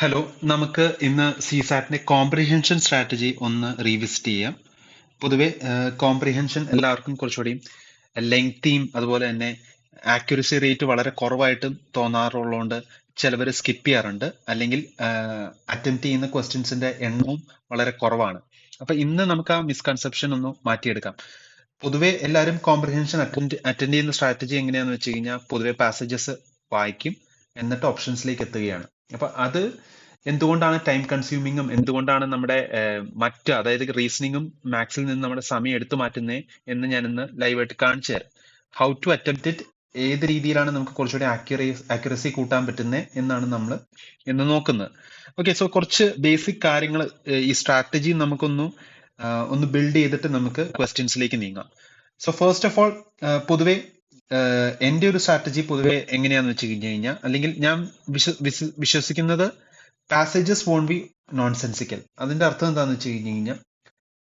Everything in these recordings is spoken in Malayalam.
ഹലോ, നമുക്ക് ഇന്ന് സിസാറ്റിന്റെ കോംപ്രിഹെൻഷൻ സ്ട്രാറ്റജി ഒന്ന് റീവിസിറ്റ് ചെയ്യാം. പൊതുവെ കോംപ്രിഹെൻഷൻ എല്ലാവർക്കും കുറച്ചുകൂടി ലെങ്തിയും അതുപോലെ തന്നെ ആക്യുറസി റേറ്റ് വളരെ കുറവായിട്ടും തോന്നാറുള്ളതുകൊണ്ട് ചിലവർ സ്കിപ്പ് ചെയ്യാറുണ്ട്, അല്ലെങ്കിൽ അറ്റംപ്റ്റ് ചെയ്യുന്ന ക്വസ്റ്റ്യൻസിന്റെ എണ്ണവും വളരെ കുറവാണ്. അപ്പൊ ഇന്ന് നമുക്ക് ആ മിസ്കൺസെപ്ഷൻ ഒന്ന് മാറ്റിയെടുക്കാം. പൊതുവെ എല്ലാവരും കോംപ്രിഹെൻഷൻ അറ്റൻഡ് ചെയ്യുന്ന സ്ട്രാറ്റജി എങ്ങനെയാന്ന് വെച്ച് കഴിഞ്ഞാൽ പൊതുവെ പാസേജസ് വായിക്കും, എന്നിട്ട് ഓപ്ഷൻസിലേക്ക് എത്തുകയാണ്. അപ്പൊ അത് എന്തുകൊണ്ടാണ് ടൈം കൺസ്യൂമിങ്ങും എന്തുകൊണ്ടാണ് നമ്മുടെ അതായത് റീസണിങ്ങും മാത്സിൽ നിന്ന് നമ്മുടെ സമയം എടുത്തു മാറ്റുന്നത് എന്ന് ഞാൻ ഇന്ന് ലൈവായിട്ട് കാണിച്ചു തരാം. ഹൗ ടു അറ്റംപ്റ്റ് ഇറ്റ്, ഏത് രീതിയിലാണ് നമുക്ക് കുറച്ചുകൂടി ആക്യുറസി കൂട്ടാൻ പറ്റുന്നത് എന്നാണ് നമ്മൾ ഇന്ന് നോക്കുന്നത്. ഓക്കെ, സോ കുറച്ച് ബേസിക് കാര്യങ്ങൾ ഈ സ്ട്രാറ്റജി ഒന്ന് ബിൽഡ് ചെയ്തിട്ട് നമുക്ക് ക്വസ്റ്റ്യൻസിലേക്ക് നീങ്ങാം. സോ ഫസ്റ്റ് ഓഫ് ഓൾ, പൊതുവെ എന്റെ ഒരു സ്ട്രാറ്റജി പൊതുവെ എങ്ങനെയാന്ന് വെച്ച് കഴിഞ്ഞു കഴിഞ്ഞാൽ, അല്ലെങ്കിൽ ഞാൻ വിശ്വസിക്കുന്നത് passages won't be nonsensical. അതിന്റെ അർത്ഥം എന്താണെന്ന് വെച്ച് കഴിഞ്ഞു കഴിഞ്ഞാൽ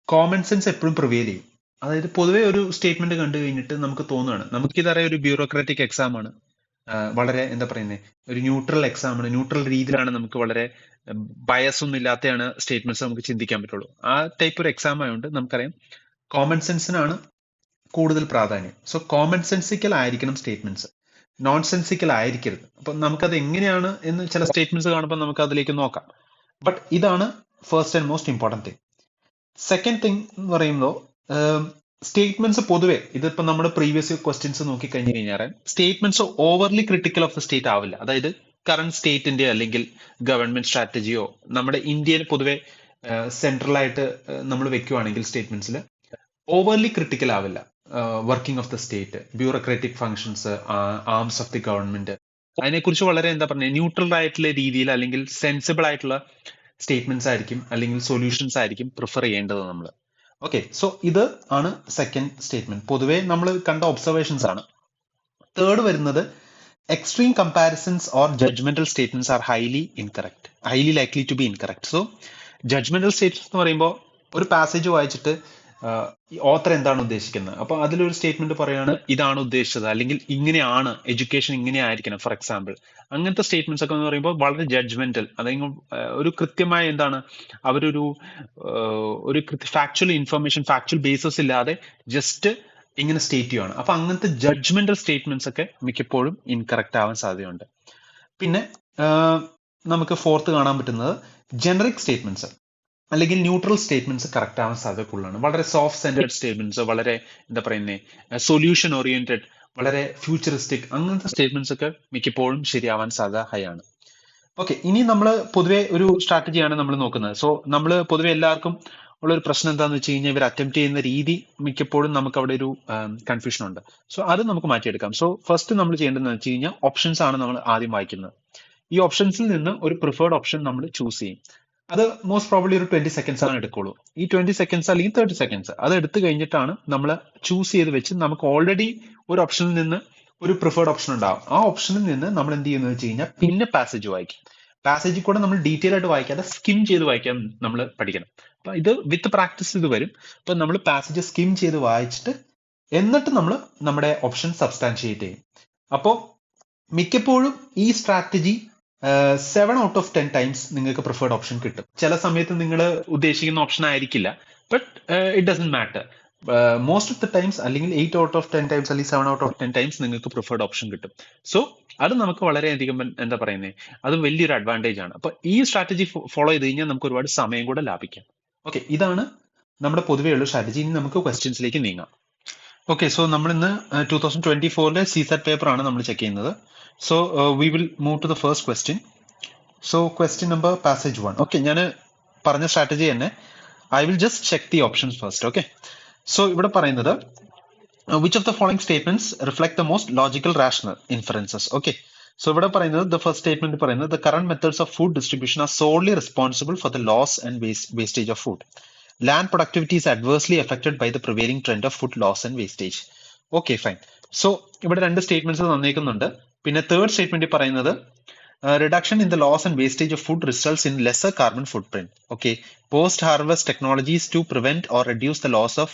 കോമൺ സെൻസ് എപ്പോഴും പ്രിവെയിൽ ചെയ്യും. അതായത് പൊതുവെ ഒരു സ്റ്റേറ്റ്മെന്റ് കണ്ടു കഴിഞ്ഞിട്ട് നമുക്ക് തോന്നുകയാണ് നമുക്കിതറിയാം ഒരു ബ്യൂറോക്രാറ്റിക് എക്സാം ആണ്, വളരെ എന്താ പറയുന്നത്, ഒരു ന്യൂട്രൽ എക്സാം ആണ്, ന്യൂട്രൽ രീതിയിലാണ്, നമുക്ക് വളരെ ബയസ് ഒന്നും ഇല്ലാത്തതാണ് സ്റ്റേറ്റ്മെന്റ്സ് നമുക്ക് ചിന്തിക്കാൻ പറ്റുള്ളൂ. ആ ടൈപ്പ് ഒരു എക്സാം ആയതുകൊണ്ട് നമുക്കറിയാം കോമൺ സെൻസിനാണ് കൂടുതൽ പ്രാധാന്യം. സോ കോമൺ സെൻസിക്കൽ ആയിരിക്കണം സ്റ്റേറ്റ്മെന്റ്സ്, നോൺ സെൻസിക്കൽ ആയിരിക്കരുത്. അപ്പൊ നമുക്കത് എങ്ങനെയാണ് എന്ന് ചില സ്റ്റേറ്റ്മെന്റ്സ് കാണുമ്പോൾ നമുക്ക് അതിലേക്ക് നോക്കാം. ബട്ട് ഇതാണ് first and most important thing. Second thing എന്ന് പറയുമ്പോൾ, സ്റ്റേറ്റ്മെന്റ്സ് പൊതുവെ ഇതിപ്പോ നമ്മുടെ പ്രീവിയസ് ക്വസ്റ്റ്യൻസ് നോക്കി കഴിഞ്ഞു കഴിഞ്ഞാൽ statements overly critical of the state ആവില്ല. അതായത് കറന്റ് സ്റ്റേറ്റിന്റെ അല്ലെങ്കിൽ ഗവൺമെന്റ് സ്ട്രാറ്റജിയോ നമ്മുടെ ഇന്ത്യയിൽ പൊതുവെ സെൻട്രൽ ആയിട്ട് നമ്മൾ വെക്കുവാണെങ്കിൽ സ്റ്റേറ്റ്മെന്റ്സിൽ ഓവർലി ക്രിട്ടിക്കൽ ആവില്ല. Working of the state, bureaucratic functions, arms of the government, അതിനെക്കുറിച്ച് വളരെ എന്താ പറയുക ന്യൂട്രൽ ആയിട്ടുള്ള രീതിയിൽ അല്ലെങ്കിൽ സെൻസിബിൾ ആയിട്ടുള്ള സ്റ്റേറ്റ്മെന്റ്സ് ആയിരിക്കും അല്ലെങ്കിൽ സൊല്യൂഷൻസ് ആയിരിക്കും പ്രിഫർ ചെയ്യേണ്ടത് നമ്മൾ. ഓക്കെ, സോ ഇത് ആണ് സെക്കൻഡ് സ്റ്റേറ്റ്മെന്റ്, പൊതുവെ നമ്മൾ കണ്ട ഒബ്സർവേഷൻസ് ആണ്. തേർഡ് വരുന്നത്, extreme comparisons or judgemental statements are highly likely to be incorrect. So judgemental statement എന്ന് പറയുമ്പോൾ ഒരു പാസേജ് വായിച്ചിട്ട് ഓത്തർ എന്താണ് ഉദ്ദേശിക്കുന്നത്, അപ്പൊ അതിലൊരു സ്റ്റേറ്റ്മെന്റ് പറയാണ് ഇതാണ് ഉദ്ദേശിച്ചത്, അല്ലെങ്കിൽ ഇങ്ങനെയാണ് എഡ്യൂക്കേഷൻ ഇങ്ങനെ ആയിരിക്കണം ഫോർ എക്സാമ്പിൾ. അങ്ങനത്തെ സ്റ്റേറ്റ്മെന്റ്സ് ഒക്കെ എന്ന് പറയുമ്പോൾ വളരെ ജഡ്ജ്മെന്റൽ, അതായത് ഒരു കൃത്യമായ എന്താണ് അവരൊരു ഒരു ഫാക്ച്വൽ ഇൻഫർമേഷൻ, ഫാക്ച്വൽ ബേസിസ് ഇല്ലാതെ ജസ്റ്റ് ഇങ്ങനെ സ്റ്റേറ്റ് ചെയ്യുകയാണ്. അപ്പൊ അങ്ങനത്തെ ജഡ്ജ്മെന്റൽ സ്റ്റേറ്റ്മെന്റ്സ് ഒക്കെ മിക്കപ്പോഴും ഇൻകറക്റ്റ് ആവാൻ സാധ്യതയുണ്ട്. പിന്നെ നമുക്ക് ഫോർത്ത് കാണാൻ പറ്റുന്നത് ജനറിക് സ്റ്റേറ്റ്മെന്റ്സ് അല്ലെങ്കിൽ ന്യൂട്രൽ സ്റ്റേറ്റ്മെന്റ്സ് കറക്റ്റ് ആവാൻ സാധ്യത കൂടുതലാണ്. വളരെ സോഫ്റ്റ് സെന്റേഡ് സ്റ്റേറ്റ്മെന്റ്സ്, വളരെ എന്താ പറയുന്നത് സൊല്യൂഷൻ ഓറിയന്റഡ്, വളരെ ഫ്യൂച്ചറിസ്റ്റിക്, അങ്ങനത്തെ സ്റ്റേറ്റ്മെന്റ്സ് ഒക്കെ മിക്കപ്പോഴും ശരിയാവാൻ സാധ്യത ഹൈ ആണ്. ഓക്കെ, ഇനി നമ്മൾ പൊതുവെ ഒരു സ്ട്രാറ്റജിയാണ് നമ്മൾ നോക്കുന്നത്. സോ നമ്മൾ പൊതുവെ എല്ലാവർക്കും ഉള്ള ഒരു പ്രശ്നം എന്താണെന്ന് വെച്ച് കഴിഞ്ഞാൽ ഇവർ അറ്റംപ്റ്റ് ചെയ്യുന്ന രീതി മിക്കപ്പോഴും നമുക്ക് അവിടെ ഒരു കൺഫ്യൂഷൻ ഉണ്ട്. സോ അത് നമുക്ക് മാറ്റിയെടുക്കാം. സോ ഫസ്റ്റ് നമ്മൾ ചെയ്യേണ്ടതെന്ന് വെച്ച് കഴിഞ്ഞാൽ ഓപ്ഷൻസ് ആണ് നമ്മൾ ആദ്യം വായിക്കുന്നത്. ഈ ഓപ്ഷൻസിൽ നിന്ന് ഒരു പ്രിഫേർഡ് ഓപ്ഷൻ നമ്മൾ ചൂസ് ചെയ്യും. അത് മോസ്റ്റ് പ്രോബ്ലി ഒരു 20 സെക്കൻഡ്സ് ആണ് എടുക്കുള്ളൂ. ഈ 20 സെക്കൻഡ്സ് അല്ലെങ്കിൽ 30 സെക്കൻഡ്സ് അത് എടുത്തു കഴിഞ്ഞിട്ടാണ് നമ്മൾ ചൂസ് ചെയ്ത് വെച്ച് നമുക്ക് ഓൾറെഡി ഒരു ഓപ്ഷനിൽ നിന്ന് ഒരു പ്രിഫേർഡ് ഓപ്ഷൻ ഉണ്ടാവും. ആ ഓപ്ഷനിൽ നിന്ന് നമ്മൾ എന്ത് ചെയ്യുന്നത് വെച്ച് കഴിഞ്ഞാൽ പിന്നെ പാസേജ് വായിക്കും. പാസേജിൽ കൂടെ നമ്മൾ ഡീറ്റെയിൽ ആയിട്ട് വായിക്കാതെ സ്കിം ചെയ്ത് വായിക്കാൻ നമ്മൾ പഠിക്കണം. അപ്പൊ ഇത് വിത്ത് പ്രാക്ടീസ് ഇത് വരും. അപ്പൊ നമ്മൾ പാസേജ് സ്കിം ചെയ്ത് വായിച്ചിട്ട് എന്നിട്ട് നമ്മൾ നമ്മുടെ ഓപ്ഷൻ സബ്സ്റ്റാൻഷിയേറ്റ് ചെയ്യും. അപ്പോൾ മിക്കപ്പോഴും ഈ സ്ട്രാറ്റജി 7 ഔട്ട് ഓഫ് 10 ടൈംസ് നിങ്ങൾക്ക് പ്രിഫേർഡ് ഓപ്ഷൻ കിട്ടും. ചില സമയത്ത് നിങ്ങൾ ഉദ്ദേശിക്കുന്ന ഓപ്ഷൻ ആയിരിക്കില്ല, but it doesn't matter. Most of the times അല്ലെങ്കിൽ 8 ഔട്ട് ഓഫ് 10 ടൈംസ് അല്ലെങ്കിൽ 7 ഔട്ട് ഓഫ് 10 ടൈംസ് നിങ്ങൾക്ക് പ്രിഫേർഡ് ഓപ്ഷൻ കിട്ടും. സോ അത് നമുക്ക് വളരെയധികം എന്താ പറയുന്നത്, അത് വലിയൊരു അഡ്വാൻറ്റേജ് ആണ്. അപ്പൊ ഈ സ്ട്രാറ്റജി ഫോളോ ചെയ്ത് കഴിഞ്ഞാൽ നമുക്ക് ഒരുപാട് സമയം കൂടെ ലാഭിക്കാം. ഓക്കെ, ഇതാണ് നമ്മുടെ പൊതുവെയുള്ള സ്ട്രാറ്റജി. ഇനി നമുക്ക് ക്വസ്റ്റ്യൻസിലേക്ക് നീങ്ങാം. ഓക്കെ, സോ നമ്മൾ ഇന്ന് 2024 സിസാറ്റ് പേപ്പർ ആണ് നമ്മൾ ചെക്ക് ചെയ്യുന്നത്. So we will move to the first question. So question number passage 1. Okay, ഞാൻ പറഞ്ഞ സ്ട്രാറ്റജി തന്നെ I will just check the options first. Okay, so ഇവിടെ പറയുന്നത് which of the following statements reflect the most logical rational inferences. Okay, so ഇവിടെ പറയുന്നത് ദ ഫസ്റ്റ് സ്റ്റേറ്റ്മെന്റ് പറയുന്നത് the current methods of food distribution are solely responsible for the loss and wastage of food. Land productivity is adversely affected by the prevailing trend of food loss and wastage. Okay, fine. So ഇവിടെ രണ്ട് സ്റ്റേറ്റ്മെന്റ്സ് തന്നേക്കുന്നുണ്ട്. പിന്നെ തേർഡ് സ്റ്റേറ്റ്മെന്റ് പറയുന്നത് reduction in the loss and wastage of food results in lesser carbon footprint. Okay, post-harvest technologies to prevent or reduce the loss of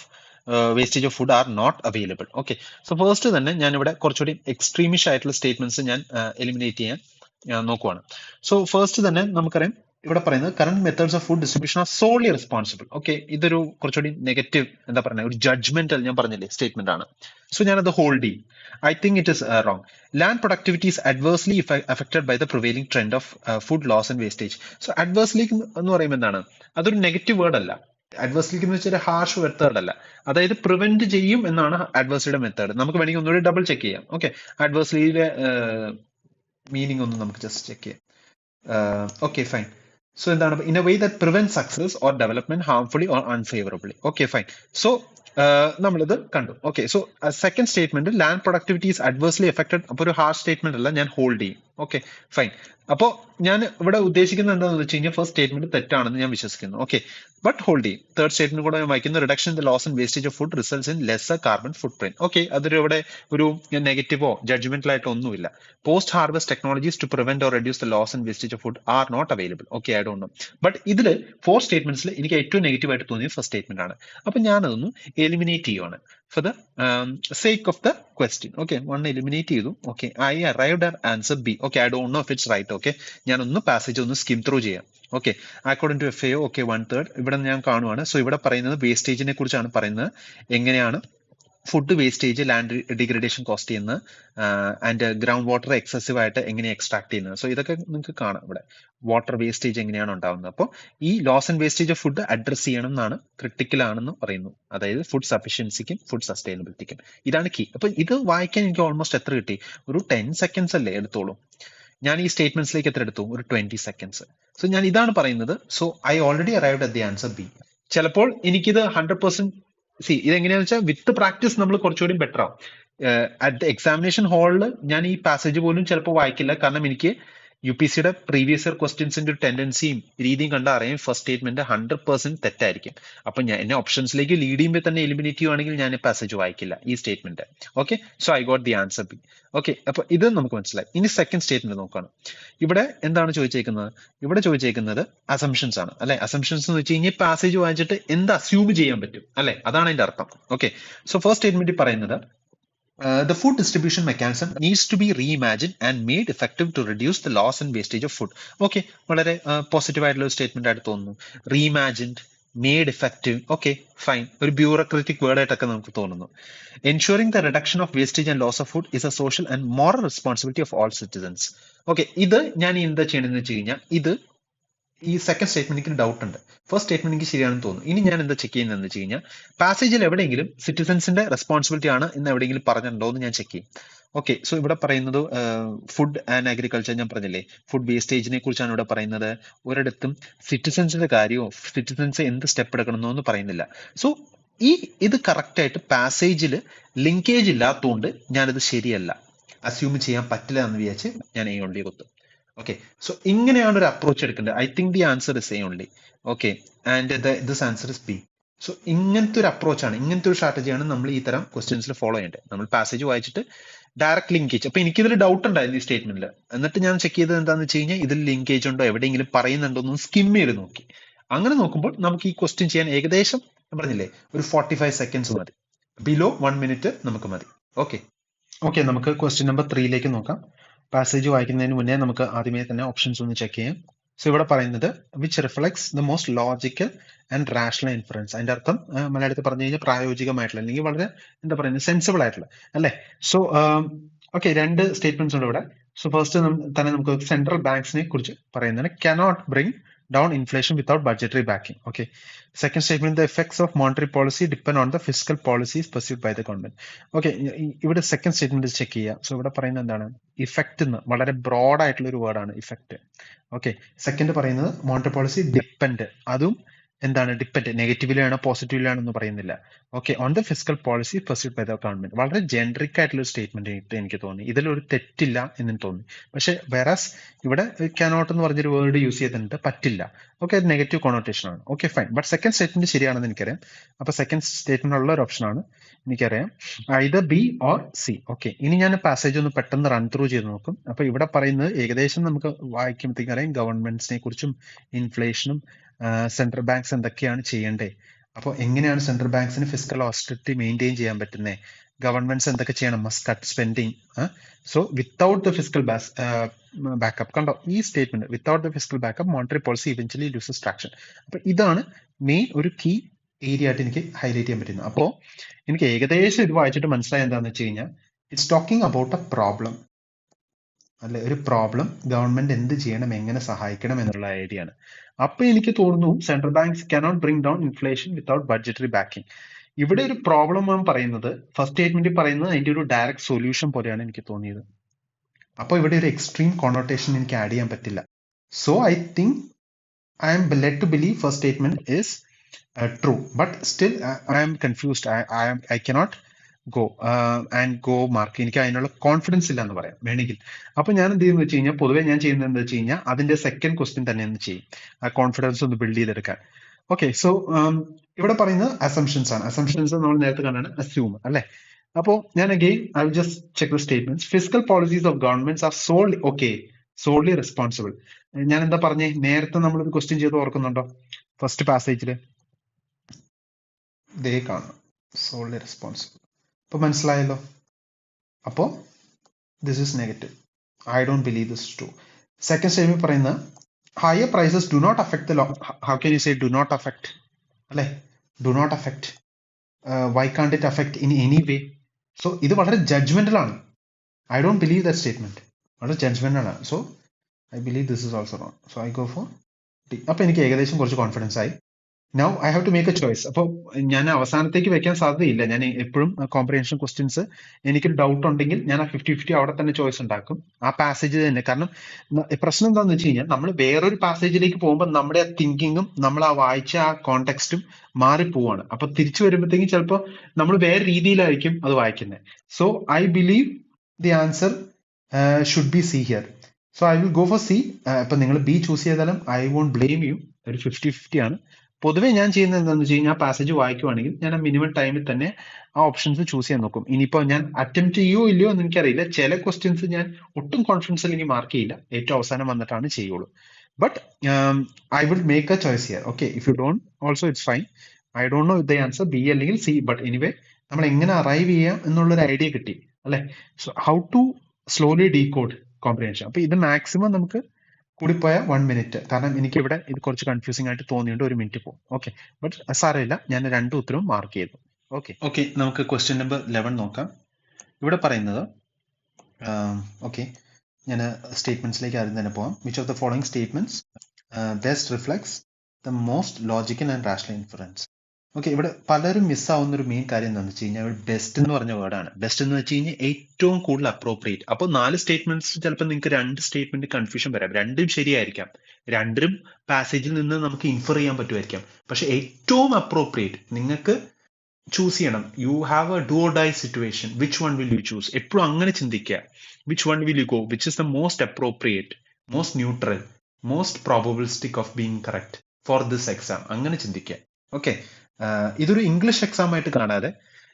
wastage of food are not available. Okay, so first തന്നെ ഞാൻ ഇവിടെ കുറച്ചുകൂടി എക്സ്ട്രീമിഷ് ആയിട്ടുള്ള സ്റ്റേറ്റ്മെന്റ്സ് ഞാൻ എലിമിനേറ്റ് ചെയ്യാൻ നോക്കുവാണ്. സോ ഫസ്റ്റ് തന്നെ നമുക്കറിയാം ഇവിടെ പറയുന്നത് current methods of food distribution R Soly responsible. Okay, ഇതൊരു കുറച്ചുകൂടി നെഗറ്റീവ് എന്താ പറയുക, ഒരു ജഡ്ജ്മെന്റൽ ഞാൻ പറഞ്ഞില്ലേ സ്റ്റേറ്റ്മെന്റ് ആണ്. സോ ഞാനത് ഹോൾഡ് ചെയ്യും. I think it is wrong. Land productivity is adversely affected by the prevailing trend of food loss and wastage. So adversely എന്ന് പറയുമ്പോൾ എന്താണ്, അതൊരു നെഗറ്റീവ് വേർഡ് അല്ല. അഡ്വേഴ്സ്ലിക്ക് എന്ന് വെച്ചാൽ ഹാർഷ് മെത്തേഡ് അല്ല, അതായത് പ്രിവെന്റ് ചെയ്യും എന്നാണ് അഡ്വേഴ്സ്ലിയുടെ മെത്തേഡ്. നമുക്ക് വേണമെങ്കിൽ ഒന്നുകൂടി ഡബിൾ ചെക്ക് ചെയ്യാം. ഓക്കെ, അഡ്വേഴ്സ്ലിയുടെ മീനിങ് ഒന്ന് നമുക്ക് ജസ്റ്റ് ചെക്ക് ചെയ്യാം. Okay fine. സോ എന്താണ്, in a way that prevent success or development harmfully or unfavourably. Okay fine. So നമ്മളിത് കണ്ടു. Okay, so second statement land productivity is adversely affected. അപ്പോൾ ഒരു ഹാർഷ് സ്റ്റേറ്റ്മെന്റ് അല്ല, ഞാൻ ഹോൾഡ് ചെയ്യും. Okay fine. അപ്പോ ഞാൻ ഇവിടെ ഉദ്ദേശിക്കുന്നത് എന്താണെന്ന് വെച്ച് കഴിഞ്ഞാൽ ഫസ്റ്റ് സ്റ്റേറ്റ്മെന്റ് തെറ്റാണെന്ന് ഞാൻ വിശ്വസിക്കുന്നു. ഓക്കെ, ബട്ട് ഹോൾഡ് ചെയ്യും. തേർഡ് സ്റ്റേറ്റ്മെന്റ് കൂടെ ഞാൻ വായിക്കുന്നു, reduction in the loss and wastage of food results in lesser carbon footprint. Okay, അതൊരു ഇവിടെ ഒരു നെഗറ്റീവോ ജഡ്ജ്മെന്റൽ ആയിട്ടോ ഒന്നുമില്ല. Post harvest technologies to prevent or reduce the loss and wastage of food are not available. Okay, I don't know. But ഇതിൽ 4 സ്റ്റേറ്റ്മെന്റ്സിൽ എനിക്ക് ഏറ്റവും നെഗറ്റീവ് ആയിട്ട് തോന്നിയത് ഫസ്റ്റ് സ്റ്റേറ്റ്മെന്റ് ആണ്. അപ്പൊ ഞാനതൊന്ന് എലിമിനേറ്റ് ചെയ്യുവാണ് for the sake of the question. Okay, one eliminate ചെയ്തു. Okay, I arrived at answer B. Okay, I don't know if it's right. Okay, ഞാനൊന്ന് പാസേജ് ഒന്ന് സ്കിം ത്രൂ ചെയ്യാം. Okay, according to FAO, okay 1/3 ഇവിടെ ഞാൻ കാണുവാണ്. സോ ഇവിടെ പറയുന്നത് വേസ്റ്റേജിനെ കുറിച്ചാണ് പറയുന്നത്, എങ്ങനെയാണ് food wastage land degradation cost ചെയ്യുന്നത്, ആൻഡ് ഗ്രൗണ്ട് വാട്ടർ എക്സസീവ് ആയിട്ട് എങ്ങനെ എക്സ്ട്രാക്ട് ചെയ്യുന്നത്. സോ ഇതൊക്കെ നിങ്ങൾക്ക് കാണാം ഇവിടെ, വാട്ടർ വേസ്റ്റേജ് എങ്ങനെയാണ് ഉണ്ടാകുന്നത്. അപ്പോൾ ഈ loss and wastage of food address ചെയ്യണം എന്നാണ്, ക്രിട്ടിക്കൽ ആണെന്ന് പറയുന്നു. അതായത് ഫുഡ് സഫിഷ്യൻസിക്കും ഫുഡ് സസ്റ്റൈനബിലിറ്റിക്കും ഇതാണ് കീ. അപ്പൊ ഇത് വായിക്കാൻ എനിക്ക് ഓൾമോസ്റ്റ് എത്ര കിട്ടി, ഒരു 10 സെക്കൻഡ്സ് അല്ലേ എടുത്തോളൂ. ഞാൻ ഈ സ്റ്റേറ്റ്മെന്റ്സിലേക്ക് എത്ര എടുത്തു, ഒരു 20 സെക്കൻഡ്സ്. സോ ഞാൻ ഇതാണ് പറയുന്നത്. So I already arrived at the answer B. ചിലപ്പോൾ എനിക്കിത് 100% ഇതെങ്ങനെയാന്ന് വെച്ചാൽ വിത്ത് പ്രാക്ടീസ് നമ്മൾ കുറച്ചുകൂടി ബെറ്റർ ആവും. അറ്റ് എക്സാമിനേഷൻ ഹാളിൽ ഞാൻ ഈ പാസേജ് പോലും ചിലപ്പോൾ വായിക്കില്ല, കാരണം എനിക്ക് UPSCയുടെ പ്രീവിയസ് ഇയർ ക്വസ്റ്റ്യൻസിന്റെ ഒരു ടെൻഡൻസിയും രീതിയും കണ്ടാൽ അറിയാം ഫസ്റ്റ് സ്റ്റേറ്റ്മെന്റ് 100% തെറ്റായിരിക്കും. അപ്പൊ ഞാൻ എന്നെ ഓപ്ഷൻസിലേക്ക് ലീഡ് ചെയ്യുമ്പോൾ തന്നെ എലിമിനേറ്റ് ചെയ്യുവാണെങ്കിൽ ഞാൻ പാസേജ് വായിക്കില്ല ഈ statement. Okay, so I got the answer B. Okay, അപ്പൊ ഇത് നമുക്ക് മനസ്സിലായി. ഇനി സെക്കൻഡ് സ്റ്റേറ്റ്മെന്റ് നോക്കുകയാണ്. ഇവിടെ എന്താണ് ചോദിച്ചേക്കുന്നത്, ഇവിടെ ചോദിച്ചേക്കുന്നത് അസംഷൻസ് ആണ് അല്ലെ. അസംഷൻസ് എന്ന് വെച്ച് കഴിഞ്ഞാൽ പാസേജ് വായിച്ചിട്ട് എന്ത് അസ്യൂം ചെയ്യാൻ പറ്റും അല്ലെ, അതാണ് അതിന്റെ അർത്ഥം. ഓക്കെ, സോ ഫസ്റ്റ് സ്റ്റേറ്റ്മെന്റ് പറയുന്നത് the food distribution mechanism needs to be reimagined and made effective to reduce the loss and wastage of food. Okay, വളരെ പോസിറ്റീവ് ആയിട്ടുള്ള ഒരു സ്റ്റേറ്റ്മെന്റ് ആയിട്ട് തോന്നുന്നു. Reimagined, made effective. Okay fine, ഒരു ബ്യൂറോക്രാറ്റിക് വേർഡ് ആയിട്ടൊക്കെ നമുക്ക് തോന്നുന്നു. Ensuring the reduction of wastage and loss of food is a social and moral responsibility of all citizens. Okay, ഇത് ഞാൻ എന്താ ചെയ്യണമെന്ന് വെച്ച് കഴിഞ്ഞാൽ, ഇത് ഈ സെക്കൻഡ് സ്റ്റേറ്റ്മെന്റ് എനിക്ക് ഡൗട്ട് ഉണ്ട്. ഫസ്റ്റ് സ്റ്റേറ്റ്മെന്റ് എനിക്ക് ശരിയാണെന്ന് തോന്നുന്നു. ഇനി ഞാൻ എന്താ ചെക്ക് ചെയ്യുന്നത് വെച്ച് കഴിഞ്ഞാൽ, പാസേജിൽ എവിടെയെങ്കിലും സിറ്റിസൺസിന്റെ റെസ്പോൺസിബിലിറ്റി ആണ് എന്ന് എവിടെയെങ്കിലും പറഞ്ഞിട്ടുണ്ടോ എന്ന് ഞാൻ ചെക്ക് ചെയ്യും. ഓക്കെ, സോ ഇവിടെ പറയുന്നത് ഫുഡ് ആൻഡ് അഗ്രികൾച്ചർ, ഞാൻ പറഞ്ഞില്ലേ ഫുഡ് വേസ്റ്റേജിനെ കുറിച്ചാണ് ഇവിടെ പറയുന്നത്. ഒരിടത്തും സിറ്റിസൺസിന്റെ കാര്യമോ സിറ്റിസൺസ് എന്ത് സ്റ്റെപ്പ് എടുക്കണമെന്നോ ഒന്നും പറയുന്നില്ല. സോ ഇത് കറക്റ്റ് ആയിട്ട് പാസേജിൽ ലിങ്കേജ് ഇല്ലാത്തതുകൊണ്ട് ഞാനിത് ശരിയല്ല, അസ്യൂം ചെയ്യാൻ പറ്റില്ല എന്ന് വിചാരിച്ച് ഞാൻ A only കുത്തും. ഓക്കെ, സോ ഇങ്ങനെയാണ് ഒരു അപ്രോച്ച് എടുക്കേണ്ടത്. I think the answer is A only. Okay, and this answer is B. So ഇങ്ങനത്തെ ഒരു അപ്രോച്ചാണ്, ഇങ്ങനത്തെ ഒരു സ്ട്രാറ്റജിയാണ് നമ്മൾ ഈ തരം ക്വസ്റ്റ്യൻസിൽ ഫോളോ ചെയ്യേണ്ടത്. നമ്മൾ പാസേജ് വായിച്ചിട്ട് ഡയറക്റ്റ് ലിങ്കേജ്. അപ്പൊ എനിക്കിതിൽ ഡൗട്ട് ഉണ്ടായിരുന്നു ഈ സ്റ്റേറ്റ്മെന്റിൽ, എന്നിട്ട് ഞാൻ ചെക്ക് ചെയ്തത് എന്താണെന്ന് വെച്ച് കഴിഞ്ഞാൽ ഇതിൽ ലിങ്കേജ് ഉണ്ടോ, എവിടെയെങ്കിലും പറയുന്നുണ്ടോ എന്ന് സ്കിം ചെയ്ത് നോക്കി. അങ്ങനെ നോക്കുമ്പോൾ നമുക്ക് ഈ ക്വസ്റ്റ്യൻ ചെയ്യാൻ ഏകദേശം ഞാൻ പറഞ്ഞില്ലേ ഒരു 45 സെക്കൻഡ്സ് മതി, ബിലോ 1 മിനിറ്റ് നമുക്ക് മതി. ഓക്കെ, നമുക്ക് ക്വസ്റ്റ്യൻ നമ്പർ 3 നോക്കാം. പാസേജ് വായിക്കുന്നതിന് മുന്നേ നമുക്ക് ആദ്യമേ തന്നെ ഓപ്ഷൻസ് ഒന്ന് ചെക്ക് ചെയ്യാം. സോ ഇവിടെ പറയുന്നത് which reflects the most logical and rational inference. അതിന്റെ അർത്ഥം മലയാളത്തിൽ പറഞ്ഞു കഴിഞ്ഞാൽ പ്രായോഗികമായിട്ടുള്ള അല്ലെങ്കിൽ വളരെ എന്താ പറയുന്നത് സെൻസിബിൾ ആയിട്ടുള്ള അല്ലെ. സോ ഓക്കെ, 2 സ്റ്റേറ്റ്മെന്റ്സ് ഉണ്ട് ഇവിടെ. സോ ഫസ്റ്റ് തന്നെ നമുക്ക് സെൻട്രൽ ബാങ്ക്സിനെ കുറിച്ച് പറയുന്നത് cannot bring down inflation without budgetary backing. Okay. Second statement, the effects of monetary policy depend on the fiscal policies pursued by the government. Okay, ഇവിടെ സെക്കൻഡ് സ്റ്റേറ്റ്മെന്റ് ചെക്ക് ചെയ്യുക. സോ ഇവിടെ പറയുന്നത് എന്താണ്, ഇഫക്റ്റ് എന്ന് വളരെ ബ്രോഡ് ആയിട്ടുള്ള ഒരു വേർഡാണ് ഇഫക്റ്റ്. ഓക്കെ, സെക്കൻഡ് പറയുന്നത് മോണിറ്ററി പോളിസി ഡിപ്പെൻഡ്, അതും എന്താണ് ഡിപ്പെൻഡ്, നെഗറ്റീവിലാണോ പോസിറ്റീവിലാണോ എന്ന് പറയുന്നില്ല. Okay, on the physical policy pursued by the government. വളരെ ജനറിക് ആയിട്ടുള്ള ഒരു സ്റ്റേറ്റ്മെന്റ് എനിക്ക് തോന്നി, ഇതിലൊരു തെറ്റില്ല എന്ന് തോന്നി. പക്ഷെ വേറാസ് ഇവിടെ കാനോട്ട് എന്ന് പറഞ്ഞൊരു വേർഡ് യൂസ് ചെയ്തിട്ടുണ്ട്, പറ്റില്ല. ഓക്കെ, അത് നെഗറ്റീവ് കോണോട്ടേഷൻ ആണ്. Okay fine, but second statement ശരിയാണെന്ന് എനിക്കറിയാം. അപ്പൊ സെക്കൻഡ് സ്റ്റേറ്റ്മെന്റ് ഉള്ള ഒരു ഓപ്ഷൻ ആണ് എനിക്കറിയാം, either B or C. Okay, ഇനി ഞാൻ പാസേജ് ഒന്ന് പെട്ടെന്ന് റൺ ത്രൂ ചെയ്ത് നോക്കും. അപ്പൊ ഇവിടെ പറയുന്നത് ഏകദേശം നമുക്ക് വായിക്കുമ്പോഴത്തേക്കും അറിയാം ഗവൺമെന്റ്സിനെ കുറിച്ചും ഇൻഫ്ലേഷനും സെൻട്രൽ ബാങ്ക്സ് എന്തൊക്കെയാണ് ചെയ്യേണ്ടത്. അപ്പോൾ എങ്ങനെയാണ് സെൻട്രൽ ബാങ്ക്സിന് ഫിസിക്കൽ ഓസ്റ്ററിറ്റി മെയിൻറ്റെയിൻ ചെയ്യാൻ പറ്റുന്നത്, ഗവൺമെന്റ്സ് എന്തൊക്കെ ചെയ്യണം, must cut spending. So without the physical backup കണ്ടോ ഈ statement without the physical backup monetary policy eventually loses traction. അപ്പൊ ഇതാണ് മെയിൻ ഒരു കീ ഏരിയ ആയിട്ട് എനിക്ക് ഹൈലൈറ്റ് ചെയ്യാൻ പറ്റുന്നത്. അപ്പോൾ എനിക്ക് ഏകദേശം ഇത് വായിച്ചിട്ട് മനസ്സിലായ എന്താണെന്ന് വെച്ച് കഴിഞ്ഞാൽ it's talking about A problem, അല്ലെ? ഒരു പ്രോബ്ലം ഗവൺമെന്റ് എന്ത് ചെയ്യണം, എങ്ങനെ സഹായിക്കണം എന്നുള്ള ഐഡിയ ആണ്. അപ്പൊ എനിക്ക് തോന്നുന്നു central banks cannot bring down inflation without budgetary backing. ഇവിടെ ഒരു പ്രോബ്ലം ആണ് പറയുന്നത്, ഫസ്റ്റ് സ്റ്റേറ്റ്മെന്റ് പറയുന്നത് അതിന്റെ ഒരു ഡയറക്റ്റ് സൊല്യൂഷൻ പോലെയാണ് എനിക്ക് തോന്നിയത്. അപ്പോൾ ഇവിടെ ഒരു എക്സ്ട്രീം കോണോട്ടേഷൻ എനിക്ക് ആഡ് ചെയ്യാൻ പറ്റില്ല. So I think I am led to believe first statement is true, but still I am confused. I cannot go and go mark. എനിക്ക് അതിനുള്ള കോൺഫിഡൻസ് ഇല്ല എന്ന് പറയാം വേണമെങ്കിൽ. അപ്പൊ ഞാൻ എന്ത് ചെയ്യുന്ന വെച്ച് കഴിഞ്ഞാൽ പൊതുവെ ഞാൻ ചെയ്യുന്നത് എന്താ വെച്ച് കഴിഞ്ഞാൽ അതിന്റെ സെക്കൻഡ് ക്വസ്റ്റ്യൻ തന്നെ ഒന്ന് ചെയ്യും, ആ കോൺഫിഡൻസ് ഒന്ന് ബിൽഡ് ചെയ്തെടുക്കാൻ. ഓക്കെ, സോ ഇവിടെ പറയുന്നത് അസംഷൻസ് ആണ്. അസംഷൻസ് നമ്മൾ നേരത്തെ കണ്ടാണ് അസ്യൂം, അല്ലെ? അപ്പോൾ ഞാൻ again I will just check the statements. Physical policies of governments R solely responsible. ഞാൻ എന്താ പറഞ്ഞേ, നേരത്തെ നമ്മളൊരു ക്വസ്റ്റ്യൻ ചെയ്ത് ഓർക്കുന്നുണ്ടോ? ഫസ്റ്റ് പാസേജില് ദേ കാണാം, സോൾലി റെസ്പോൺസിബിൾ. ഇപ്പൊ മനസ്സിലായല്ലോ. അപ്പോ this is negative. I don't believe this is true. Second statement പറയുന്നത് higher prices do not affect the law. How can you say do not affect, അല്ലെ? Do not affect, why can't it affect in any way? So ഇത് വളരെ ജഡ്ജ്മെന്റൽ ആണ്. I don't believe that statement. വളരെ ജഡ്ജ്മെന്റൽ ആണ്. So I believe this is also wrong. So I go for D. അപ്പോൾ എനിക്ക് ഏകദേശം കുറച്ച് കോൺഫിഡൻസ് ആയി. Now I have to make a choice. അപ്പോൾ ഞാൻ അവസാനത്തേക്ക് വെക്കാൻ സാധ്യതയില്ല. ഞാൻ എപ്പോഴും കോംപ്രിഹെൻഷൻ ക്വസ്റ്റ്യൻസ് എനിക്കൊരു ഡൗട്ട് ഉണ്ടെങ്കിൽ ഞാൻ ആ 50-50 അവിടെ തന്നെ ചോയ്സ് ഉണ്ടാക്കും, ആ പാസേജ് തന്നെ. കാരണം പ്രശ്നം എന്താണെന്ന് വെച്ച് കഴിഞ്ഞാൽ നമ്മൾ വേറൊരു പാസേജിലേക്ക് പോകുമ്പോൾ നമ്മുടെ ആ തിങ്കിങ്ങും നമ്മൾ ആ വായിച്ച ആ കോണ്ടെക്സ്റ്റും മാറിപ്പോവാണ്. അപ്പൊ തിരിച്ചു വരുമ്പോഴത്തേക്കും ചിലപ്പോൾ നമ്മൾ വേറെ രീതിയിലായിരിക്കും അത് വായിക്കുന്നത്. So I believe the answer should be C here. So I will go for C. ഇപ്പൊ നിങ്ങൾ ബി ചൂസ് ചെയ്താലും ഐ വോണ്ട് ബ്ലെയിം യു. ഒരു 50-50 ആണ്. പൊതുവെ ഞാൻ ചെയ്യുന്നത് എന്താണെന്ന് വെച്ച് കഴിഞ്ഞാൽ പാസേജ് വായിക്കുവാണെങ്കിൽ ഞാൻ ആ മിനിമം ടൈമിൽ തന്നെ ആ ഓപ്ഷൻസ് ചൂസ് ചെയ്യാൻ നോക്കും. ഇനിയിപ്പോ ഞാൻ അറ്റംപ്റ്റ് ചെയ്യോ ഇല്ലയോ എന്ന് എനിക്കറിയില്ല. ചില ക്വസ്റ്റ്യൻസ് ഞാൻ ഒട്ടും കോൺഫിഡൻസിൽ ഇനി മാർക്ക് ചെയ്യില്ല, ഏറ്റവും അവസാനം വന്നിട്ടാണ് ചെയ്യുള്ളൂ. But I will make a choice here. Okay, if you don't also it's fine. I don't know the answer B അല്ലെങ്കിൽ സി. ബട്ട് എനിവേ നമ്മൾ എങ്ങനെ അറൈവ് ചെയ്യാം എന്നുള്ളൊരു ഐഡിയ കിട്ടി, അല്ലെ? So how to slowly decode comprehension. അപ്പൊ ഇത് മാക്സിമം നമുക്ക് കൂടിപ്പോയ 1 മിനിറ്റ്. കാരണം എനിക്ക് ഇവിടെ ഇത് കുറച്ച് കൺഫ്യൂസിംഗ് ആയിട്ട് തോന്നിയുണ്ട്, 1 മിനിറ്റ് പോകും. ഓക്കെ, ബട്ട് സാരമില്ല, ഞാൻ 2 ഉത്തരവും മാർക്ക് ചെയ്തു. ഓക്കെ, നമുക്ക് ക്വസ്റ്റ്യൻ നമ്പർ 11 നോക്കാം. ഇവിടെ പറയുന്നത് ഓക്കെ, ഞാൻ സ്റ്റേറ്റ്മെന്റ്സിലേക്ക് ആദ്യം തന്നെ പോവാം. Which of the following statements best reflects the most logical and rational inference. Okay, ഇവിടെ പലരും മിസ്സാവുന്ന ഒരു മെയിൻ കാര്യം എന്താണെന്ന് വെച്ച് കഴിഞ്ഞാൽ ബെസ്റ്റ് എന്ന് പറഞ്ഞ വേർഡാണ്. ബെസ്റ്റ് എന്ന് വെച്ച് കഴിഞ്ഞാൽ ഏറ്റവും കൂടുതൽ അപ്രോപ്രിയേറ്റ്. അപ്പോൾ 4 സ്റ്റേറ്റ്മെന്റ്സ് ചിലപ്പോൾ നിങ്ങൾക്ക് 2 സ്റ്റേറ്റ്മെന്റ് കൺഫ്യൂഷൻ വരാം. രണ്ടും ശരിയായിരിക്കാം, രണ്ടും പാസേജിൽ നിന്ന് നമുക്ക് ഇൻഫർ ചെയ്യാൻ പറ്റുമായിരിക്കാം. പക്ഷെ ഏറ്റവും അപ്രോപ്രിയേറ്റ് നിങ്ങൾക്ക് ചൂസ് ചെയ്യണം. You have A do or die situation, which one will you choose? എപ്പോഴും അങ്ങനെ ചിന്തിക്കുക. Which one will you go, which is the most appropriate, most neutral, most probabilistic of being correct for this exam, അങ്ങനെ ചിന്തിക്കുക. ഓക്കെ, ഇതൊരു ഇംഗ്ലീഷ് എക്സാം ആയിട്ട് കാണാതെ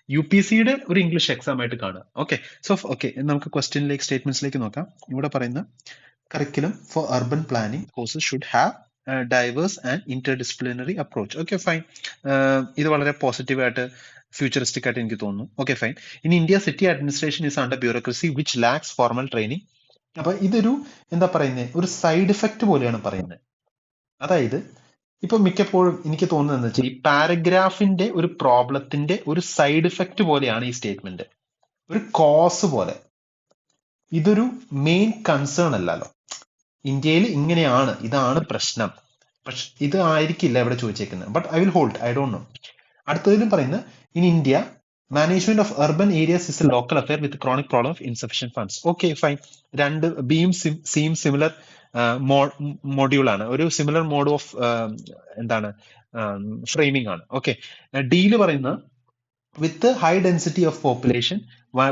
UPSCയുടെ ഒരു ഇംഗ്ലീഷ് എക്സാം ആയിട്ട് കാണുക. ഓക്കെ, സോ ഓക്കെ, നമുക്ക് ക്വസ്റ്റ്യനിലേക്ക് സ്റ്റേറ്റ്മെന്റ്സിലേക്ക് നോക്കാം. ഇവിടെ പറയുന്ന curriculum for urban planning courses should have a diverse and interdisciplinary approach. Okay, fine. ഇത് വളരെ പോസിറ്റീവ് ആയിട്ട് ഫ്യൂച്ചറിസ്റ്റിക് ആയിട്ട് എനിക്ക് തോന്നുന്നു. Okay, fine. In India city administration is under bureaucracy which lakhs formal training. അപ്പൊ ഇതൊരു എന്താ പറയുന്നത്, ഒരു സൈഡ് ഇഫക്റ്റ് പോലെയാണ് പറയുന്നത്. അതായത് ഇപ്പൊ മിക്കപ്പോഴും എനിക്ക് തോന്നുന്നത് എന്താ വെച്ചാൽ ഈ പാരഗ്രാഫിന്റെ ഒരു പ്രോബ്ലത്തിന്റെ ഒരു സൈഡ് ഇഫക്റ്റ് പോലെയാണ് ഈ സ്റ്റേറ്റ്മെന്റ്, ഒരു കോസ് പോലെ. ഇതൊരു മെയിൻ കൺസേൺ അല്ലല്ലോ. ഇന്ത്യയിൽ ഇങ്ങനെയാണ്, ഇതാണ് പ്രശ്നം, പക്ഷെ ഇത് ആയിരിക്കില്ല ഇവിടെ ചോദിച്ചേക്കുന്നത്. But I will hold, I don't know. അടുത്തതിലും പറയുന്നത് in India management of urban areas is a local affair with chronic problem of insufficient funds. Okay, fine. രണ്ട് ബിയും സിയും സിമിലർ മോഡ്യൂൾ ആണ്, ഒരു സിമിലർ മോഡ് ഓഫ് എന്താണ് ഫ്രെയിമിംഗ് ആണ്. ഓക്കെ, ഡിയില് പറയുന്നത് with high density of population,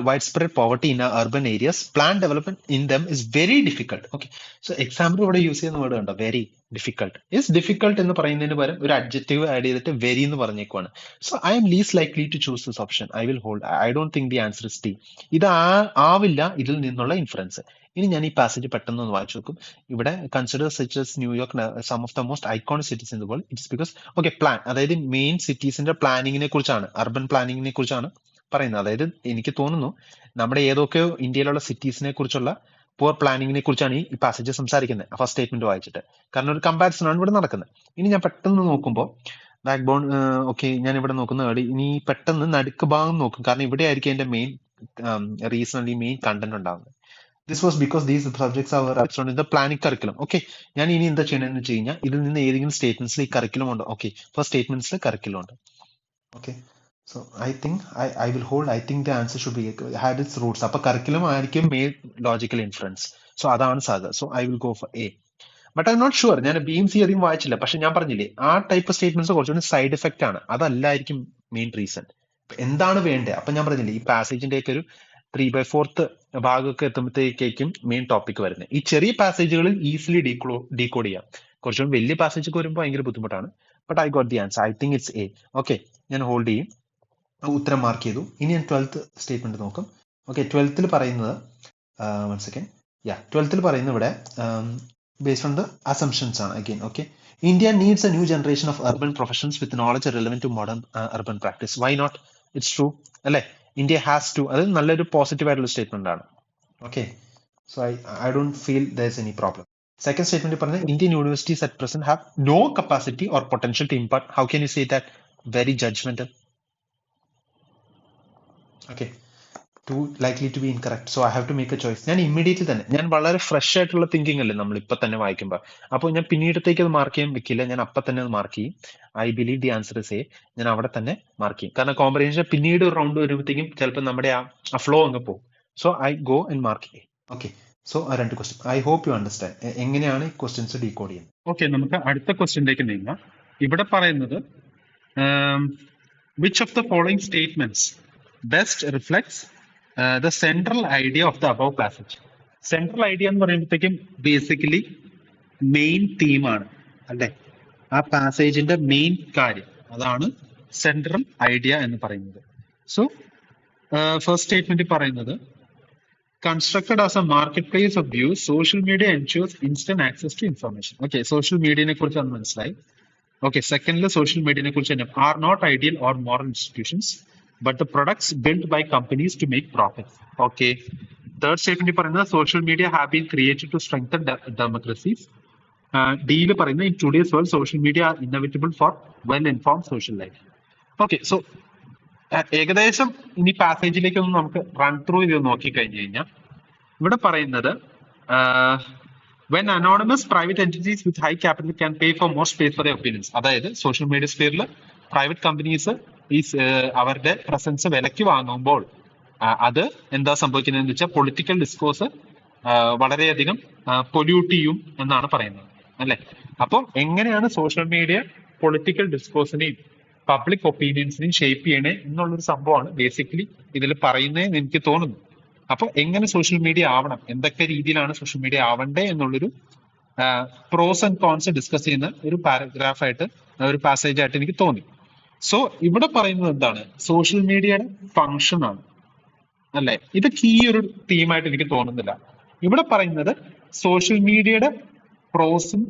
widespread poverty in our urban areas, plan development in them is very difficult. Okay, so example ഇവിടെ യൂസ് ചെയ്യുന്ന വേർഡ് കണ്ടോ, വെരി ഡിഫിക്കൾട്ട്. ഇസ് ഡിഫിക്കൾട്ട് എന്ന് പറയുന്നതിന് പകരം ഒരു അഡ്ജക്റ്റീവ് ആഡ് ചെയ്തിട്ട് വെരി എന്ന് പറഞ്ഞേക്കുവാണ്. So I am least likely to choose this option. I will hold. I don't think the answer is D. ഇത് ആവില്ല ഇതിൽ നിന്നുള്ള ഇൻഫറൻസ്. ഇനി ഞാൻ ഈ പാസേജ് പെട്ടെന്ന് ഒന്ന് വായിച്ചു നോക്കും. ഇവിടെ consider such as New York some of the most iconic cities in the world. It's because okay, plan, അതായത് മെയിൻ സിറ്റീസിന്റെ പ്ലാനിങ്ങിനെ കുറിച്ചാണ്, അർബൻ പ്ലാനിങ്ങിനെ കുറിച്ചാണ് പറയുന്നത്. അതായത് എനിക്ക് തോന്നുന്നു നമ്മുടെ ഏതൊക്കെയോ ഇന്ത്യയിലുള്ള സിറ്റീസിനെ കുറിച്ചുള്ള പുവർ പ്ലാനിങ്ങിനെ കുറിച്ചാണ് ഈ പാസേജ് സംസാരിക്കുന്നത് ഫസ്റ്റ് സ്റ്റേറ്റ്മെന്റ് വായിച്ചിട്ട്. കാരണം ഒരു കമ്പാരിസൺ ആണ് ഇവിടെ നടക്കുന്നത്. ഇനി ഞാൻ പെട്ടെന്ന് നോക്കുമ്പോൾ ബാക്ക് ബോൺ, ഓക്കെ, ഞാൻ ഇവിടെ നോക്കുന്ന ഇനി പെട്ടെന്ന് നടുക്ക് ഭാഗം നോക്കും, കാരണം ഇവിടെ ആയിരിക്കും എന്റെ മെയിൻ റീസൺ അല്ലെങ്കിൽ മെയിൻ കണ്ടന്റ് ഉണ്ടാകുന്നത്. This was because these subjects are absent in the planning curriculum. Okay, ഞാൻ ഇനി എന്താ ചെയ്യണമെന്ന് വെച്ച് കഴിഞ്ഞാൽ ഇതിൽ നിന്ന് ഏതെങ്കിലും സ്റ്റേറ്റ്മെന്റ്സിൽ ഈ കറിക്കുലം ഉണ്ട്. ഓക്കെ, ഫസ്റ്റ് സ്റ്റേറ്റ്മെന്റ്സിൽ കറിക്കുലം ഉണ്ട്. Okay, so I think I will hold, I think the answer should be had it's roots. അപ്പൊ കറിക്കുലം ആയിരിക്കും മെയിൻ ലോജിക്കൽ ഇൻഫറൻസ്. സോ അതാണ് സാധ്യത. So I will go for A. But I not sure. ഞാൻ ബിയും സി അധികം വായിച്ചില്ല, പക്ഷെ ഞാൻ പറഞ്ഞില്ലേ ആ ടൈപ്പ് സ്റ്റേറ്റ്മെന്റ്സ് കുറച്ചുകൂടി സൈഡ് എഫക്റ്റ് ആണ്, അതല്ലായിരിക്കും മെയിൻ റീസൺ. എന്താണ് വേണ്ടത്? അപ്പൊ ഞാൻ പറഞ്ഞില്ലേ ഈ പാസേജിന്റെ ഒക്കെ ഒരു 3/4 ഭാഗമൊക്കെ എത്തുമ്പോഴത്തേക്കും മെയിൻ ടോപ്പിക് വരുന്നത്. ഈ ചെറിയ പാസേജുകളിൽ ഈസിലി ഡീകോഡ് ചെയ്യാം. കുറച്ചുകൂടി വലിയ പാസേജ് ഒക്കെ വരുമ്പോൾ ഭയങ്കര ബുദ്ധിമുട്ടാണ്. But I got the answer. I think it's A. Okay, ഞാൻ ഹോൾഡ് ചെയ്യും, ഉത്തരം മാർക്ക് ചെയ്തു. ഇനി ഞാൻ 12th സ്റ്റേറ്റ്മെന്റ് നോക്കും. ഓക്കെ, 12th പറയുന്നത്, വൺ സെക്കൻഡ്, 12th പറയുന്നത് ഇവിടെ based on the assumptions ആണ് again. Okay, India needs a new generation of urban professionals with knowledge relevant to modern urban practice. Why not? It's true അല്ലേ? India has to. അത് നല്ലൊരു പോസിറ്റീവ് ആയിട്ടുള്ള സ്റ്റേറ്റ്മെന്റ് ആണ്. Okay, so I don't feel there's any problem. Second statement പറഞ്ഞത് Indian universities at present have no capacity or potential to impart. How can you say that? Very judgmental. Okay, too likely to be incorrect. So I have to make a choice. ഞാൻ ഇമ്മീഡിയറ്റ്ലി തന്നെ, ഞാൻ വളരെ ഫ്രഷ് ആയിട്ടുള്ള തിങ്കിങ് അല്ലേ നമ്മൾ ഇപ്പൊ തന്നെ വായിക്കുമ്പോൾ, അപ്പോൾ ഞാൻ പിന്നീടത്തേക്ക് അത് മാർക്ക് ചെയ്യാൻ വെക്കില്ല, ഞാൻ അപ്പൊ തന്നെ അത് മാർക്ക് ചെയ്യും. I believe the answer is A. ഞാൻ അവിടെ തന്നെ മാർക്ക് ചെയ്യും, കാരണം കോമ്പ്രിഹെൻഷൻ പിന്നീട് ഒരു റൗണ്ട് വരുമ്പോഴത്തേക്കും ചിലപ്പോൾ നമ്മുടെ ആ ഫ്ലോ അങ്ങ് പോകും. So I go and mark A. Okay, so രണ്ട് question. I hope you understand എങ്ങനെയാണ് ഈ ക്വസ്റ്റ്യൻസ് ഡീകോഡ് ചെയ്യുന്നത്. ഓക്കെ, നമുക്ക് അടുത്ത ക്വസ്റ്റ്യനിലേക്ക് നീങ്ങാം. ഇവിടെ പറയുന്നത് which of the following statements best reflects the central idea of the above passage. Central idea എന്ന് പറയുമ്പോഴത്തേക്കും ബേസിക്കലി മെയിൻ തീമാണ് അല്ലെ, ആ പാസേജിന്റെ മെയിൻ കാര്യം, അതാണ് സെൻട്രൽ ഐഡിയ എന്ന് പറയുന്നത്. സോ ഫസ്റ്റ് സ്റ്റേറ്റ്മെന്റ് പറയുന്നത് constructed as a marketplace of views, social media ensures instant access to information. Okay, social media കുറിച്ച് അത് മനസ്സിലായി. Okay, secondly, social media are not ideal or moral institutions, but the products built by companies to make profits. Okay. Third statement പറയുന്നത് social media have been created to strengthen democracies. D പറയുന്നത് in today's world social media are inevitable for well-informed social life. Okay, so ഏകദേശം ഇനി പാസേജിലേക്ക് ഒന്ന് നമുക്ക് റൺ ത്രൂ ഇത് നോക്കി കഴിഞ്ഞു കഴിഞ്ഞാൽ ഇവിടെ പറയുന്നത് when anonymous private entities with high capital can pay for more space for their opinions. അതായത് സോഷ്യൽ മീഡിയ സ്ഫിയറിൽ പ്രൈവറ്റ് കമ്പനീസ് ഈ അവരുടെ പ്രസൻസ് വിലയ്ക്ക് വാങ്ങുമ്പോൾ അത് എന്താ സംഭവിക്കുന്നതെന്ന് വെച്ചാൽ പൊളിറ്റിക്കൽ ഡിസ്കോഴ്സ് വളരെയധികം പൊല്യൂട്ട് ചെയ്യും എന്നാണ് പറയുന്നത് അല്ലെ. അപ്പോൾ എങ്ങനെയാണ് സോഷ്യൽ മീഡിയ പൊളിറ്റിക്കൽ ഡിസ്കോഴ്സിനെയും പബ്ലിക് ഒപ്പീനിയൻസിനെയും ഷേപ്പ് ചെയ്യണേ എന്നുള്ളൊരു സംഭവമാണ് ബേസിക്കലി ഇതിൽ പറയുന്നതെന്ന് എനിക്ക് തോന്നുന്നു. അപ്പൊ എങ്ങനെ സോഷ്യൽ മീഡിയ ആവണം, എന്തൊക്കെ രീതിയിലാണ് സോഷ്യൽ മീഡിയ ആവണ്ടേ എന്നുള്ളൊരു പ്രോസ് ആൻഡ് കോൺസ് ഡിസ്കസ് ചെയ്യുന്ന ഒരു പാരഗ്രാഫായിട്ട്, ഒരു പാസേജ് ആയിട്ട് എനിക്ക് തോന്നി. സോ ഇവിടെ പറയുന്നത് എന്താണ്, സോഷ്യൽ മീഡിയയുടെ ഫങ്ഷൻ ആണ് അല്ലെ. ഇത് കീ ഒരു തീമായിട്ട് എനിക്ക് തോന്നുന്നില്ല. ഇവിടെ പറയുന്നത് സോഷ്യൽ മീഡിയയുടെ പ്രോസും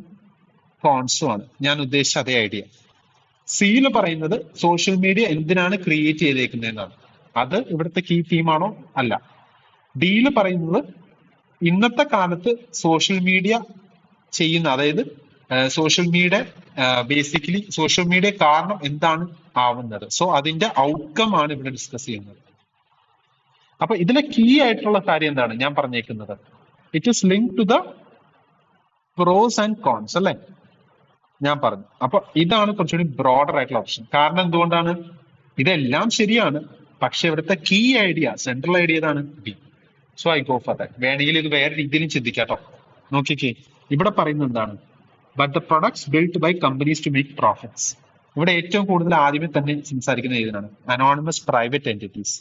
കോൺസും ആണ് ഞാൻ ഉദ്ദേശിച്ച അതേ ഐഡിയ. സിയിൽ പറയുന്നത് സോഷ്യൽ മീഡിയ എന്തിനാണ് ക്രിയേറ്റ് ചെയ്തേക്കുന്നതെന്നാണ്. അത് ഇവിടുത്തെ കീ തീമാണോ? അല്ല. ഡിയിൽ പറയുന്നത് ഇന്നത്തെ കാലത്ത് സോഷ്യൽ മീഡിയ ചെയ്യുന്ന, അതായത് social media basically social media കാരണം എന്താണ് ആവുന്നത്, സോ അതിന്റെ ഔട്ട്കം ആണ് ഇവിടെ ഡിസ്കസ് ചെയ്യുന്നത്. അപ്പൊ ഇതിലെ കീ ആയിട്ടുള്ള കാര്യം എന്താണ് ഞാൻ പറഞ്ഞേക്കുന്നത്, it is link to the pros and cons അല്ലെ ഞാൻ പറഞ്ഞു. അപ്പൊ ഇതാണ് കുറച്ചുകൂടി ബ്രോഡർ ആയിട്ടുള്ള ഓപ്ഷൻ. കാരണം എന്തുകൊണ്ടാണ്, ഇതെല്ലാം ശരിയാണ്, പക്ഷെ ഇവിടുത്തെ കീ ഐഡിയ, സെൻട്രൽ ഐഡിയ ഏതാണ്? B. So I go for that. വേണമെങ്കിൽ ഇത് വേറെ രീതിയിലും ചിന്തിക്കാട്ടോ. നോക്കിക്കേ, ഇവിടെ പറയുന്നത് എന്താണ്, but the products build by companies to make profits. ഇവിടെ ഏറ്റവും കൂടുതൽ ആദ്യമേ തന്നെ സംസാരിക്കുന്ന ഏതിനാണ്? Anonymous private entities.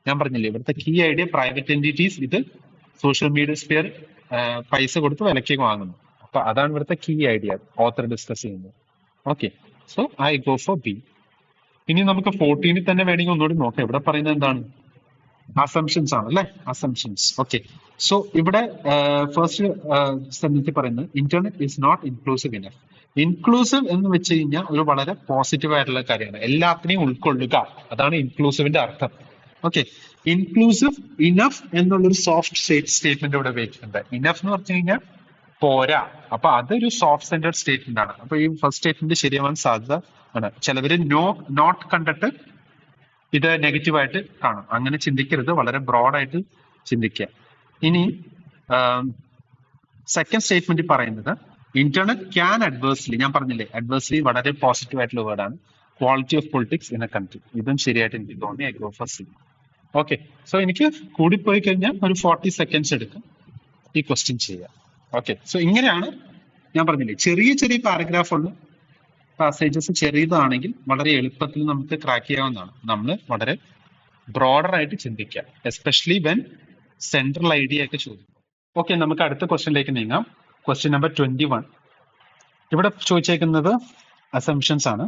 ഞാൻ പറഞ്ഞില്ലേ ഇവിടുത്തെ കീ ഐഡിയ പ്രൈവറ്റ് എന്റിറ്റീസ് ഇത് സോഷ്യൽ മീഡിയ സ്ഫിയർ പൈസ കൊടുത്ത് വിലക്ക് വാങ്ങുന്നു. അപ്പൊ അതാണ് ഇവിടുത്തെ കീ ഐഡിയ ഓത്തർ ഡിസ്കസ് ചെയ്യുന്നത്. Okay, so I go for B. ഇനി നമുക്ക് 14 തന്നെ വേണമെങ്കിൽ ഒന്നുകൂടി നോക്കാം. ഇവിടെ പറയുന്നത് എന്താണ്, അസംഷൻസ് ആണ് അല്ലെ, അസംഷൻസ്. ഓക്കെ, സോ ഇവിടെ ഫസ്റ്റ് സെന്റൻസിൽ പറയുന്നത് internet is not inclusive enough. Inclusive എന്ന് വെച്ച് കഴിഞ്ഞാൽ ഒരു വളരെ പോസിറ്റീവ് ആയിട്ടുള്ള കാര്യമാണ്. എല്ലാത്തിനെയും ഉൾക്കൊള്ളുക, അതാണ് ഇൻക്ലൂസീവിന്റെ അർത്ഥം. ഓക്കെ, ഇൻക്ലൂസീവ് ഇനഫ് എന്നുള്ളൊരു സോഫ്റ്റ് സ്റ്റേറ്റ്മെന്റ് ഇവിടെ വെച്ചിട്ടുണ്ട്. ഇനഫ് എന്ന് പറഞ്ഞു കഴിഞ്ഞാൽ പോരാ, അപ്പൊ അതൊരു സോഫ്റ്റ് സെന്റർഡ് സ്റ്റേറ്റ്മെന്റ് ആണ്. അപ്പൊ ഈ ഫസ്റ്റ് സ്റ്റേറ്റ്മെന്റ് ശരിയാവാൻ സാധ്യത ആണ്. ചിലവര് നോട്ട് കണ്ടിട്ട് ഇത് നെഗറ്റീവായിട്ട് കാണും. അങ്ങനെ ചിന്തിക്കരുത്, വളരെ ബ്രോഡായിട്ട് ചിന്തിക്കുക. ഇനി സെക്കൻഡ് സ്റ്റേറ്റ്മെന്റ് പറയുന്നത് ഇന്റർനെറ്റ് ക്യാൻ അഡ്വേഴ്സ്ലി, ഞാൻ പറഞ്ഞില്ലേ അഡ്വേഴ്സ്ലി വളരെ പോസിറ്റീവ് ആയിട്ടുള്ള വേർഡാണ്, quality of politics in a country. ഇതും ശരിയായിട്ട് എനിക്ക് തോന്നി. I go for C. Okay, so എനിക്ക് കൂടിപ്പോയി കഴിഞ്ഞാൽ ഒരു 40 സെക്കൻഡ്സ് എടുക്കും ഈ ക്വസ്റ്റ്യൻ ചെയ്യാൻ. ഓക്കെ, സോ ഇങ്ങനെയാണ് ഞാൻ പറഞ്ഞില്ലേ, ചെറിയ ചെറിയ പാരഗ്രാഫുള്ള പാസേജസ് ചെറിയതാണെങ്കിൽ വളരെ എളുപ്പത്തിൽ നമുക്ക് ക്രാക്ക് ചെയ്യാവുന്നതാണ്. നമ്മൾ വളരെ ബ്രോഡർ ആയിട്ട് ചിന്തിക്കുക, എസ്പെഷ്യലി വെൻ സെൻട്രൽ ഐഡിയ ഒക്കെ ചോദിക്കും. ഓക്കെ, നമുക്ക് അടുത്ത ക്വസ്റ്റ്യനിലേക്ക് നീങ്ങാം. Question number 21. ഇവിടെ ചോദിച്ചേക്കുന്നത് അസംഷൻസ് ആണ്.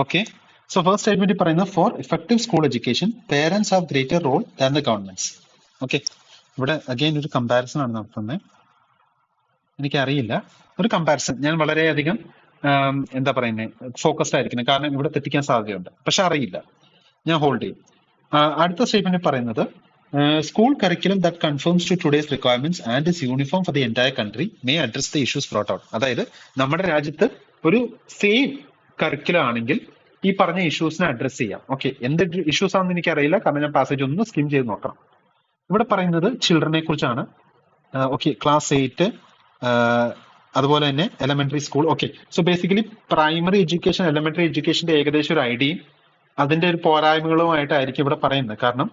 ഓക്കെ, സോ ഫസ്റ്റ് സ്റ്റേറ്റ്മെന്റ് പറയുന്നത് for effective school education parents have greater role than the governments. Okay, ഇവിടെ അഗൈൻ ഒരു കമ്പാരിസൺ ആണ് നടത്തുന്നത്. എനിക്കറിയില്ല, ഒരു കമ്പാരിസൺ. ഞാൻ വളരെയധികം എന്താ പറയുന്നത്, ഫോക്കസ്ഡ് ആയിരിക്കണം, കാരണം ഇവിടെ തെറ്റിക്കാൻ സാധ്യതയുണ്ട്. പക്ഷെ അറിയില്ല, ഞാൻ ഹോൾഡ് ചെയ്യും. അടുത്ത സ്റ്റേറ്റ്മെന്റ് പറയുന്നത് school curriculum that conforms to today's requirements and is uniform for the entire country may address the issues brought out. അതായത് നമ്മുടെ രാജ്യത്ത് ഒരു സെയിം കരിക്കുലം ആണെങ്കിൽ ഈ പറഞ്ഞ ഇഷ്യൂസിനെ അഡ്രസ് ചെയ്യാം. ഓക്കെ, എന്ത് ഇഷ്യൂസ് ആണെന്ന് എനിക്കറിയില്ല, കാരണം ഞാൻ പാസേജ് ഒന്ന് സ്കിം ചെയ്ത് നോക്കണം. ഇവിടെ പറയുന്നത് ചിൽഡ്രനെ കുറിച്ചാണ്. ഓക്കെ, ക്ലാസ് 8, അതുപോലെ തന്നെ elementary school. Okay, so basically primary education, elementary എഡ്യൂക്കേഷന്റെ ഏകദേശം ഒരു ഐഡിയയും അതിന്റെ ഒരു പോരായ്മകളുമായിട്ടായിരിക്കും ഇവിടെ പറയുന്നത്. കാരണം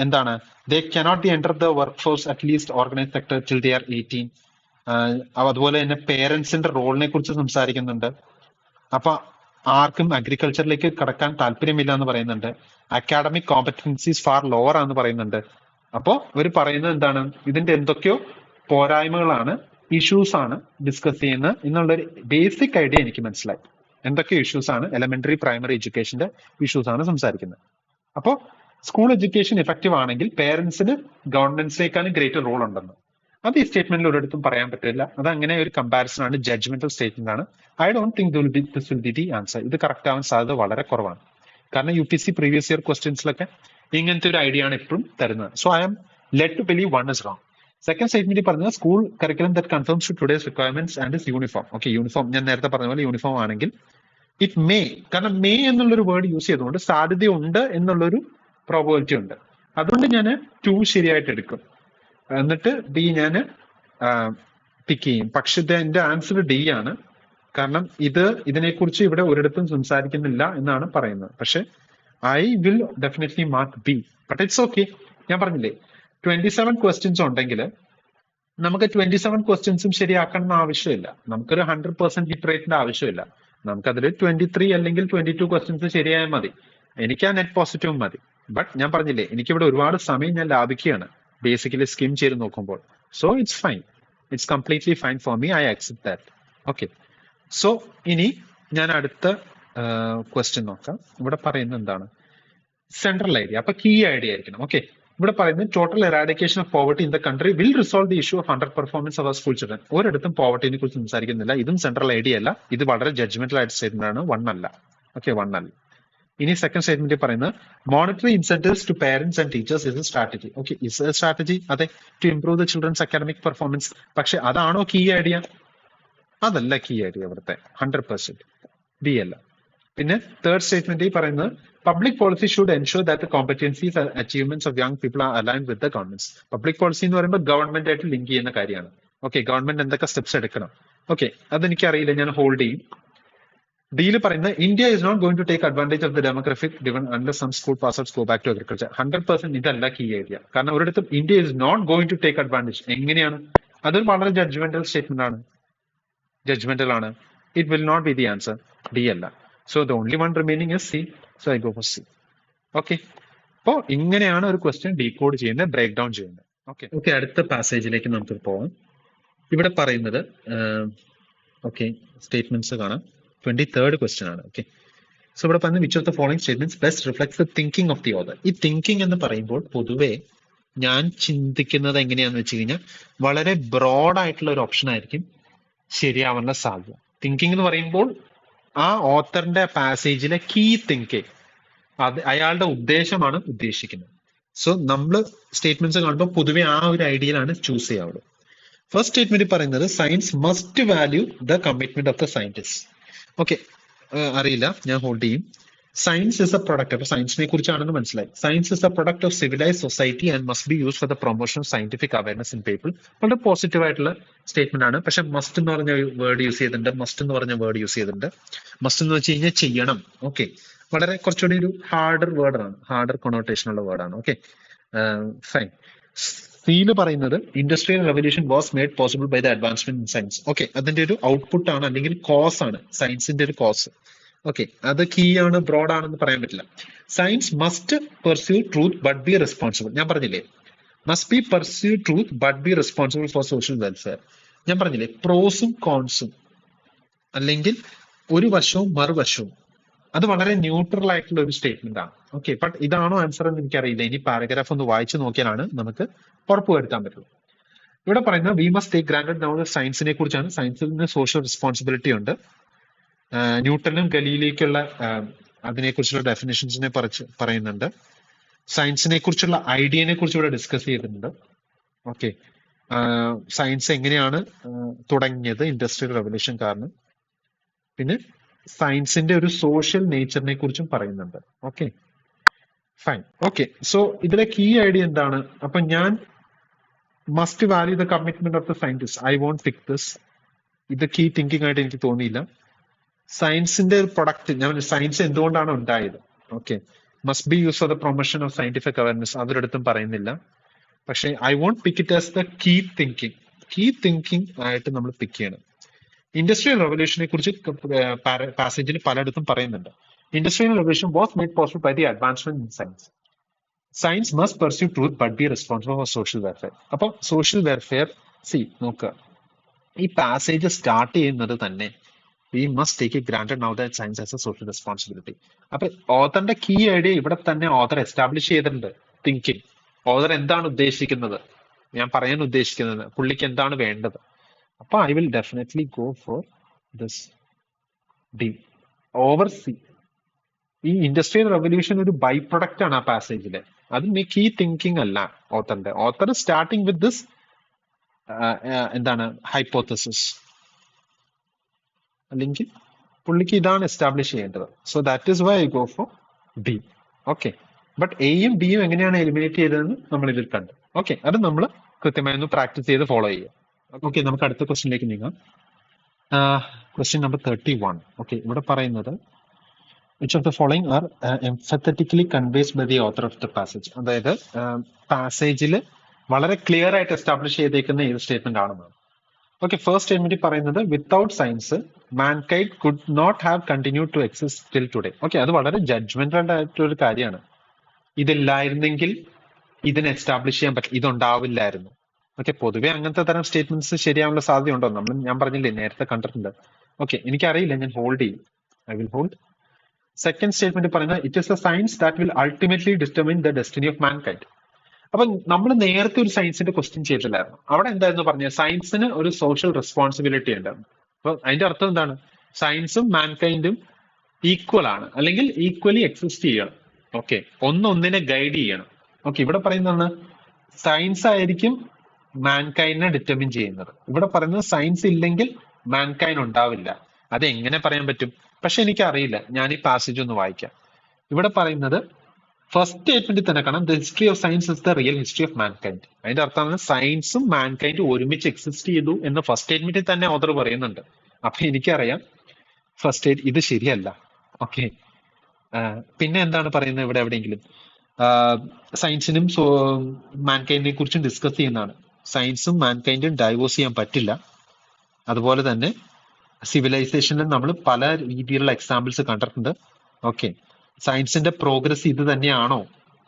എന്താണ്, they cannot be enter the work force at least organise sector till they are 18. അതുപോലെ തന്നെ പേരൻസിന്റെ റോളിനെ കുറിച്ച് സംസാരിക്കുന്നുണ്ട്. അപ്പൊ ആർക്കും അഗ്രികൾച്ചറിലേക്ക് കടക്കാൻ താല്പര്യമില്ല എന്ന് പറയുന്നുണ്ട്. അക്കാഡമിക് കോമ്പറ്റൻസീസ് ഫാർ ലോവർ ആണെന്ന് പറയുന്നുണ്ട്. അപ്പോ ഇവർ പറയുന്നത് എന്താണ്, ഇതിന്റെ എന്തൊക്കെയോ പോരായ്മകളാണ്, ഇഷ്യൂസ് ആണ് ഡിസ്കസ് ചെയ്യുന്നത് എന്നുള്ളൊരു ബേസിക് ഐഡിയ എനിക്ക് മനസ്സിലായി. എന്തൊക്കെ ഇഷ്യൂസ് ആണ്, എലമെന്ററി പ്രൈമറി എഡ്യൂക്കേഷന്റെ ഇഷ്യൂസ് ആണ് സംസാരിക്കുന്നത്. അപ്പോൾ സ്കൂൾ എഡ്യൂക്കേഷൻ എഫക്റ്റീവ് ആണെങ്കിൽ പേരൻസിന് ഗവൺമെന്റ്സിനേക്കാളും ഗ്രേറ്റർ റോൾ ഉണ്ടെന്ന് അത് ഈ സ്റ്റേറ്റ്മെന്റിൽ ഒരിടത്തും പറയാൻ പറ്റില്ല. അത് അങ്ങനെ ഒരു കമ്പാരിസൺ ആണ്, ജഡ്ജ്മെന്റൽ സ്റ്റേറ്റ്മെന്റ് ആണ്. I don't think this will be the answer. ഇത് കറക്റ്റ് ആവാൻ സാധ്യത വളരെ കുറവാണ്. കാരണം UPSC പ്രീവിയസ് ഇയർ ക്വസ്റ്റ്യൻസിലൊക്കെ ഇങ്ങനത്തെ ഒരു ഐഡിയ ആണ് എപ്പോഴും തരുന്നത്. So I am led to believe one is wrong. Second statement പറഞ്ഞത് school curriculum that conforms to today's requirements and is uniform. Okay, uniform ഞാൻ നേരത്തെ പറഞ്ഞ പോലെ യൂണിഫോം ആണെങ്കിൽ ഇറ്റ് മേ, കാരണം മേ എന്നുള്ളൊരു വേർഡ് യൂസ് ചെയ്തുകൊണ്ട് സാധ്യതയുണ്ട് എന്നുള്ളൊരു പ്രോബിലിറ്റി ഉണ്ട്. അതുകൊണ്ട് ഞാൻ 2 ശരിയായിട്ട് എടുക്കും, എന്നിട്ട് D ഞാൻ പിക്ക് ചെയ്യും. പക്ഷെ എന്റെ ആൻസർ D ആണ്. കാരണം ഇതിനെക്കുറിച്ച് ഇവിടെ ഒരിടത്തും സംസാരിക്കുന്നില്ല എന്നാണ് പറയുന്നത്. പക്ഷെ I will definitely mark B, but it's okay. ഞാൻ പറഞ്ഞില്ലേ 27 ക്വസ്റ്റ്യൻസ് ഉണ്ടെങ്കിൽ നമുക്ക് 27 ക്വസ്റ്റ്യൻസും ശരിയാക്കണം എന്ന് ആവശ്യമില്ല. നമുക്കൊരു 100% ഹിറ്റ് റേറ്റിന്റെ ആവശ്യമില്ല. നമുക്കതിൽ 23 അല്ലെങ്കിൽ 22 ക്വസ്റ്റ്യൻസ് ശരിയായാൽ മതി. എനിക്ക് ആ നെറ്റ് പോസിറ്റീവ് മതി. ബട്ട് ഞാൻ പറഞ്ഞില്ലേ, എനിക്കിവിടെ ഒരുപാട് സമയം ഞാൻ ലാഭിക്കുകയാണ് ബേസിക്കലി സ്കിം ചെയ്ത് നോക്കുമ്പോൾ. So it's fine, it's completely fine for me. I accept that. Okay, so ഇനി ഞാൻ അടുത്ത ക്വസ്റ്റ്യൻ നോക്കാം. ഇവിടെ പറയുന്നത് എന്താണ്, സെൻട്രൽ ഐഡിയ. അപ്പൊ കീ ഐഡിയ ആയിരിക്കണം. ഓക്കെ, ഇവിടെ പറയുന്നത് total eradication of poverty in the country will resolve the issue of under performance of school children. ഒരിടത്തും പോവർട്ടിനെ കുറിച്ച് സംസാരിക്കുന്നില്ല. ഇതും സെൻട്രൽ ഐഡിയ അല്ല, ഇത് വളരെ ജഡ്ജ്മെന്റൽ ആയിട്ട് സ്റ്റേറ്റ്മെന്റ് ആണ്. 1 അല്ല. ഓക്കെ, 1 അല്ല. ഇനി സെക്കൻഡ് സ്റ്റേറ്റ്മെന്റ് പറയുന്നത് monetary incentives to parents and teachers is a strategy. Okay, is a strategy, അതെ, to improve the children's academic performance. പക്ഷെ അതാണോ കീ ഐഡിയ? അതല്ല കീ ഐഡിയ ഇവിടുത്തെ 100%. B അല്ല. പിന്നെ തേർഡ് സ്റ്റേറ്റ്മെന്റ് പറയുന്നത് public policy should ensure that the competencies and achievements of young people are aligned with the governments. Public policy എന്ന് പറയുമ്പോൾ ഗവൺമെന്റ് ആയിട്ട് ലിങ്ക് ചെയ്യുന്ന കാര്യമാണ്. ഓക്കെ, ഗവൺമെന്റ് എന്തൊക്കെ സ്റ്റെപ്സ് എടുക്കണം. ഓക്കെ, അതെനിക്കറിയില്ല, ഞാൻ ഹോൾഡ് ചെയ്യും. ഡിയിൽ പറയുന്നത് India is not going to take advantage of the demographic dividend under some school pass outs go back to agriculture. 100% ഇതല്ല കീ ഐഡിയ. കാരണം ഒരിടത്തും India is not going to take advantage. എങ്ങനെയാണ്? അതൊരു വളരെ ജഡ്ജ്മെന്റൽ സ്റ്റേറ്റ്മെന്റ് ആണ്, ജഡ്ജ്മെന്റൽ ആണ്. It will not be the answer. D അല്ല. So the only one remaining is C. So I go for C. Okay, അപ്പോ ഇങ്ങനെയാണ് ഒരു ക്വസ്റ്റ്യൻ ഡീകോഡ് ചെയ്യുന്നത്, ബ്രേക്ക് ഡൗൺ ചെയ്യുന്നത്. ഓക്കെ ഓക്കെ, അടുത്ത പാസേജിലേക്ക് നമുക്ക് പോകാം. ഇവിടെ പറയുന്നത് ഓക്കെ, സ്റ്റേറ്റ്മെന്റ്സ് കാണാം. 23rd ക്വസ്റ്റ്യൻ ആണ്. ഓക്കെ, സോ ഇവിടെ പറയുന്നത് which of the following statements best reflects the thinking of the author. ഈ തിങ്കിങ് എന്ന് പറയുമ്പോൾ പൊതുവെ ഞാൻ ചിന്തിക്കുന്നത് എങ്ങനെയാന്ന് വെച്ച് കഴിഞ്ഞാൽ വളരെ ബ്രോഡ് ആയിട്ടുള്ള ഒരു ഓപ്ഷൻ ആയിരിക്കും ശരിയാവാനുള്ള സാധ്യത. തിങ്കിങ് എന്ന് പറയുമ്പോൾ ആ ഓത്തറിന്റെ പാസേജിലെ കീ തിങ്കിങ്, അത് അയാളുടെ ഉദ്ദേശമാണ് ഉദ്ദേശിക്കുന്നത്. സോ നമ്മൾ സ്റ്റേറ്റ്മെന്റ്സ് കാണുമ്പോൾ പൊതുവെ ആ ഒരു ഐഡിയയിലാണ് ചൂസ് ചെയ്യാവുള്ളൂ. ഫസ്റ്റ് സ്റ്റേറ്റ്മെന്റ് പറയുന്നത് science must value the commitment of the scientist. Okay, അറിയില്ല, ഞാൻ ഹോൾഡ് ചെയ്യും. സയൻസ് ഇസ് എ പ്രൊഡക്റ്റ്, അപ്പൊ സയൻസിനെ കുറിച്ചാണെന്ന് മനസ്സിലായി. Science is A product of civilise society and must be use for the promotion of scientific awareness in people. വളരെ പോസിറ്റീവ് ആയിട്ടുള്ള സ്റ്റേറ്റ്മെന്റ് ആണ്. പക്ഷെ മസ്റ്റ് എന്ന് പറഞ്ഞ വേർഡ് യൂസ് ചെയ്തിട്ടുണ്ട്, മസ്റ്റ് എന്ന് പറഞ്ഞ വേർഡ് യൂസ് ചെയ്തിട്ടുണ്ട്. മസ്റ്റ് എന്ന് വെച്ച് കഴിഞ്ഞാൽ ചെയ്യണം. ഓക്കെ, വളരെ കുറച്ചുകൂടി ഒരു ഹാർഡർ വേർഡാണ്, ഹാർഡർ കൊണോട്ടേഷൻ ഉള്ള വേർഡാണ്. Okay, fine. സിയിൽ പറയുന്നത് industrial revolution was made possible by the advancement in science. Okay, അതിന്റെ ഒരു ഔട്ട്പുട്ട് ആണ്, അല്ലെങ്കിൽ കോസ് ആണ്, സയൻസിന്റെ ഒരു കോസ്. ഓക്കെ, അത് കീ ആണ്, ബ്രോഡ് ആണെന്ന് പറയാൻ പറ്റില്ല. Science must pursue truth but be responsible. ഞാൻ പറഞ്ഞില്ലേ, must be pursue truth but be responsible for social welfare. ഞാൻ പറഞ്ഞില്ലേ, പ്രോസും കോൺസും, അല്ലെങ്കിൽ ഒരു വശവും മറുവശവും, അത് വളരെ ന്യൂട്രൽ ആയിട്ടുള്ള ഒരു സ്റ്റേറ്റ്മെന്റ് ആണ്. ഓക്കെ, ബട്ട് ഇതാണോ ആൻസർ എന്ന് എനിക്കറിയില്ല. ഇനി പാരഗ്രാഫ് ഒന്ന് വായിച്ചു നോക്കിയാലാണ് നമുക്ക് ഉറപ്പുവരുത്താൻ പറ്റുള്ളൂ. ഇവിടെ പറയുന്നത് we must take granted now സയൻസിനെ കുറിച്ചാണ്. സയൻസിന് സോഷ്യൽ റെസ്പോൺസിബിലിറ്റി ഉണ്ട്. ന്യൂട്ടനും ഗലീലിക്കുള്ള അതിനെക്കുറിച്ചുള്ള ഡെഫിനേഷൻസിനെ പറയുന്നുണ്ട്. സയൻസിനെ കുറിച്ചുള്ള ഐഡിയനെ കുറിച്ച് ഇവിടെ ഡിസ്കസ് ചെയ്തിട്ടുണ്ട്. ഓക്കെ, സയൻസ് എങ്ങനെയാണ് തുടങ്ങിയത്, ഇൻഡസ്ട്രിയൽ റെവല്യൂഷൻ കാരണം. പിന്നെ സയൻസിന്റെ ഒരു സോഷ്യൽ നേച്ചറിനെ കുറിച്ചും പറയുന്നുണ്ട്. Okay, fine. ഓക്കെ, സോ ഇതിലെ കീ ഐഡിയ എന്താണ്? അപ്പൊ ഞാൻ must value the commitment of the scientist, I won't pick this. ഇത് കീ തിങ്കിങ് ആയിട്ട് എനിക്ക് തോന്നിയില്ല. സയൻസിന്റെ ഒരു പ്രൊഡക്റ്റ്, ഞാൻ സയൻസ് എന്തുകൊണ്ടാണ് ഉണ്ടായത്, okay, must be use for the promotion of scientific awareness, അതൊരിടത്തും പറയുന്നില്ല. പക്ഷെ I won't pick it as the key thinking. Key thinking ആയിട്ട് നമ്മൾ പിക്ക് ചെയ്യണം. ഇൻഡസ്ട്രിയൽ റെവല്യൂഷനെ കുറിച്ച് പാസേജിൽ പലയിടത്തും പറയുന്നുണ്ട്. Industrial revolution was made possible by the advancement in science. Science must pursue truth but be responsible for social welfare. അപ്പൊ സോഷ്യൽ വെൽഫെയർ, സി നോക്കുക, ഈ പാസേജ് സ്റ്റാർട്ട് ചെയ്യുന്നത് തന്നെ we must take it granted now that science has a social responsibility. അപ്പൊ ഓതറിന്റെ കീ ഐഡിയ ഇവിടെ തന്നെ ഓതർ എസ്റ്റാബ്ലിഷ് ചെയ്തിട്ടുണ്ട്. തിങ്കിങ്, ഓതർ എന്താണ് ഉദ്ദേശിക്കുന്നത്, ഞാൻ പറയാൻ ഉദ്ദേശിക്കുന്നത്, പുള്ളിക്ക് എന്താണ് വേണ്ടത്. അപ്പൊ I will definitely go for this D over C. ഈ ഇൻഡസ്ട്രിയൽ റെവല്യൂഷൻ ഒരു ബൈ പ്രൊഡക്റ്റ് ആണ് ആ പാസേജില്. അത് കീ തിങ്കിങ് അല്ല ഓത്തറിന്റെ. ഓത്തർ സ്റ്റാർട്ടിങ് വിത്ത് ദിസ് എന്താണ് ഹൈപ്പോത്തസിസ്, അല്ലെങ്കിൽ പുള്ളിക്ക് ഇതാണ് എസ്റ്റാബ്ലിഷ് ചെയ്യേണ്ടത്. So that is why I go for B. Okay, but എയും ബിയും എങ്ങനെയാണ് എലിമിനേറ്റ് ചെയ്തതെന്ന് നമ്മൾ ഇതിൽ കണ്ടു. ഓക്കെ, അത് നമ്മൾ കൃത്യമായി ഒന്ന് പ്രാക്ടീസ് ചെയ്ത് ഫോളോ ചെയ്യുക. ഓക്കെ, നമുക്ക് അടുത്ത ക്വസ്റ്റ്യനിലേക്ക് നീങ്ങാം. Question number 31. ഓക്കെ, ഇവിടെ പറയുന്നത് which of the following are emphatically conveys by the author of the passage. അതായത് പാസേജിൽ വളരെ ക്ലിയർ ആയിട്ട് എസ്റ്റാബ്ലിഷ് ചെയ്തേക്കുന്ന ഏത് സ്റ്റേറ്റ്മെന്റ് ആണെന്നാണ്. ഓക്കെ, ഫസ്റ്റ് സ്റ്റേറ്റ്മെന്റ് പറയുന്നത് without science mankind could not have continued to exist till today. Okay, അത് വളരെ ജഡ്ജ്മെന്റൽ ആയിട്ടുള്ള ഒരു കാര്യമാണ്. ഇതില്ലായിരുന്നെങ്കിൽ ഇതിനെ എസ്റ്റാബ്ലിഷ് ചെയ്യാൻ പറ്റില്ല, ഇതുണ്ടാവില്ലായിരുന്നു. ഓക്കെ, പൊതുവെ അങ്ങനത്തെ തരം സ്റ്റേറ്റ്മെന്റ്സ് ശരിയാവാനുള്ള സാധ്യത ഉണ്ടോ? ഞാൻ പറഞ്ഞില്ലേ, നേരത്തെ കണ്ടിട്ടുണ്ട്. ഓക്കെ, എനിക്കറിയില്ല, ഞാൻ ഹോൾഡ് ചെയ്യും. I will hold. Second statement പറയുന്നത് it is a science that will ultimately determine the destiny of mankind. അപ്പൊ നമ്മൾ നേരത്തെ ഒരു സയൻസിന്റെ ക്വസ്റ്റ്യൻ ചെയ്തില്ലായിരുന്നു. അവിടെ എന്തായിരുന്നു പറഞ്ഞത്? സയൻസിന് ഒരു സോഷ്യൽ റെസ്പോൺസിബിലിറ്റി ഉണ്ടായിരുന്നു. അപ്പൊ അതിന്റെ അർത്ഥം എന്താണ്? സയൻസും മാൻകൈൻഡും ഈക്വൽ ആണ്, അല്ലെങ്കിൽ ഈക്വലി എക്സിസ്റ്റ് ചെയ്യണം. ഓക്കെ, ഒന്നിനെ ഗൈഡ് ചെയ്യണം. ഓക്കെ, ഇവിടെ പറയുന്നതാണ് സയൻസ് ആയിരിക്കും മാൻകൈൻഡിനെ ഡിറ്റർമിൻ ചെയ്യുന്നത്. ഇവിടെ പറയുന്നത് സയൻസ് ഇല്ലെങ്കിൽ മാൻകൈൻഡ് ഉണ്ടാവില്ല. അത് എങ്ങനെ പറയാൻ പറ്റും? പക്ഷെ എനിക്കറിയില്ല, ഞാൻ ഈ പാസേജ് ഒന്ന് വായിക്കാം. ഇവിടെ പറയുന്നത് ഫസ്റ്റ് സ്റ്റേറ്റ്മെന്റിൽ തന്നെ കാണാം, the history of science is the real history of mankind. അതിന്റെ അർത്ഥമാണ് സയൻസും മാൻകൈൻഡും ഒരുമിച്ച് എക്സിസ്റ്റ് ചെയ്തു എന്ന് ഫസ്റ്റ് സ്റ്റേറ്റ്മെന്റിൽ തന്നെ ഓതർ പറയുന്നുണ്ട്. അപ്പൊ എനിക്കറിയാം ഫസ്റ്റ് ഇത് ശരിയല്ല. ഓക്കെ, പിന്നെ എന്താണ് പറയുന്നത് ഇവിടെ എവിടെയെങ്കിലും? സയൻസിനും മാൻകൈൻഡിനെ കുറിച്ചും ഡിസ്കസ് ചെയ്യുന്നതാണ്. സയൻസും മാൻകൈൻഡും ഡൈവോഴ്സ് ചെയ്യാൻ പറ്റില്ല. അതുപോലെ തന്നെ സിവിലൈസേഷനിൽ നമ്മൾ പല രീതിയിലുള്ള എക്സാമ്പിൾസ് കണ്ടിട്ടുണ്ട്. ഓക്കെ, സയൻസിന്റെ പ്രോഗ്രസ് ഇത് തന്നെയാണോ,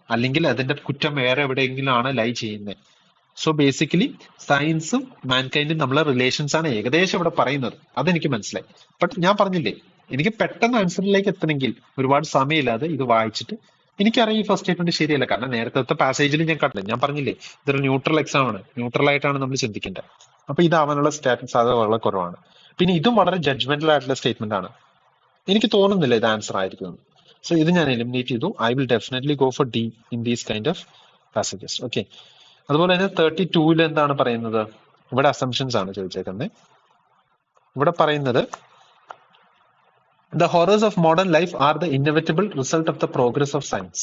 അല്ലെങ്കിൽ അതിന്റെ കുറ്റം വേറെ എവിടെയെങ്കിലും ആണ് ലൈ ചെയ്യുന്നത്? സോ ബേസിക്കലി സയൻസും മാൻകൈൻഡും നമ്മളെ റിലേഷൻസ് ആണ് ഏകദേശം ഇവിടെ പറയുന്നത്. അതെനിക്ക് മനസ്സിലായി. ബട്ട് ഞാൻ പറഞ്ഞില്ലേ, എനിക്ക് പെട്ടെന്ന് ആൻസറിലേക്ക് എത്തണമെങ്കിൽ ഒരുപാട് സമയമില്ലാതെ ഇത് വായിച്ചിട്ട് എനിക്കറിയാം ഈ ഫസ്റ്റ് സ്റ്റേറ്റ്മെന്റ് ശരിയല്ല. കാരണം നേരത്തെ പാസേജിൽ ഞാൻ കണ്ടില്ല, ഞാൻ പറഞ്ഞില്ലേ ഇതൊരു ന്യൂട്രൽ എക്സാം ആണ്, ന്യൂട്രൽ ആയിട്ടാണ് നമ്മൾ ചിന്തിക്കേണ്ടത്. അപ്പൊ ഇതാവാനുള്ള സാധ്യത വളരെ കുറവാണ്. പിന്നെ ഇതും വളരെ ജഡ്ജ്മെന്റൽ ആയിട്ടുള്ള സ്റ്റേറ്റ്മെന്റ് ആണ്. എനിക്ക് തോന്നുന്നില്ല ഇത് ആൻസർ ആയിരിക്കും. സോ ഇത് ഞാൻ എലിമിനേറ്റ് ചെയ്തു. I will definitely go for D in these kind of passages. Okay, അതുപോലെ തന്നെ 32 എന്താണ് പറയുന്നത്? ഇവിടെ അസംഷൻസ് ആണ് ചോദിച്ചേക്കുന്നത്. ഇവിടെ പറയുന്നത് the horrors of modern life are the inevitable result of the progress of science.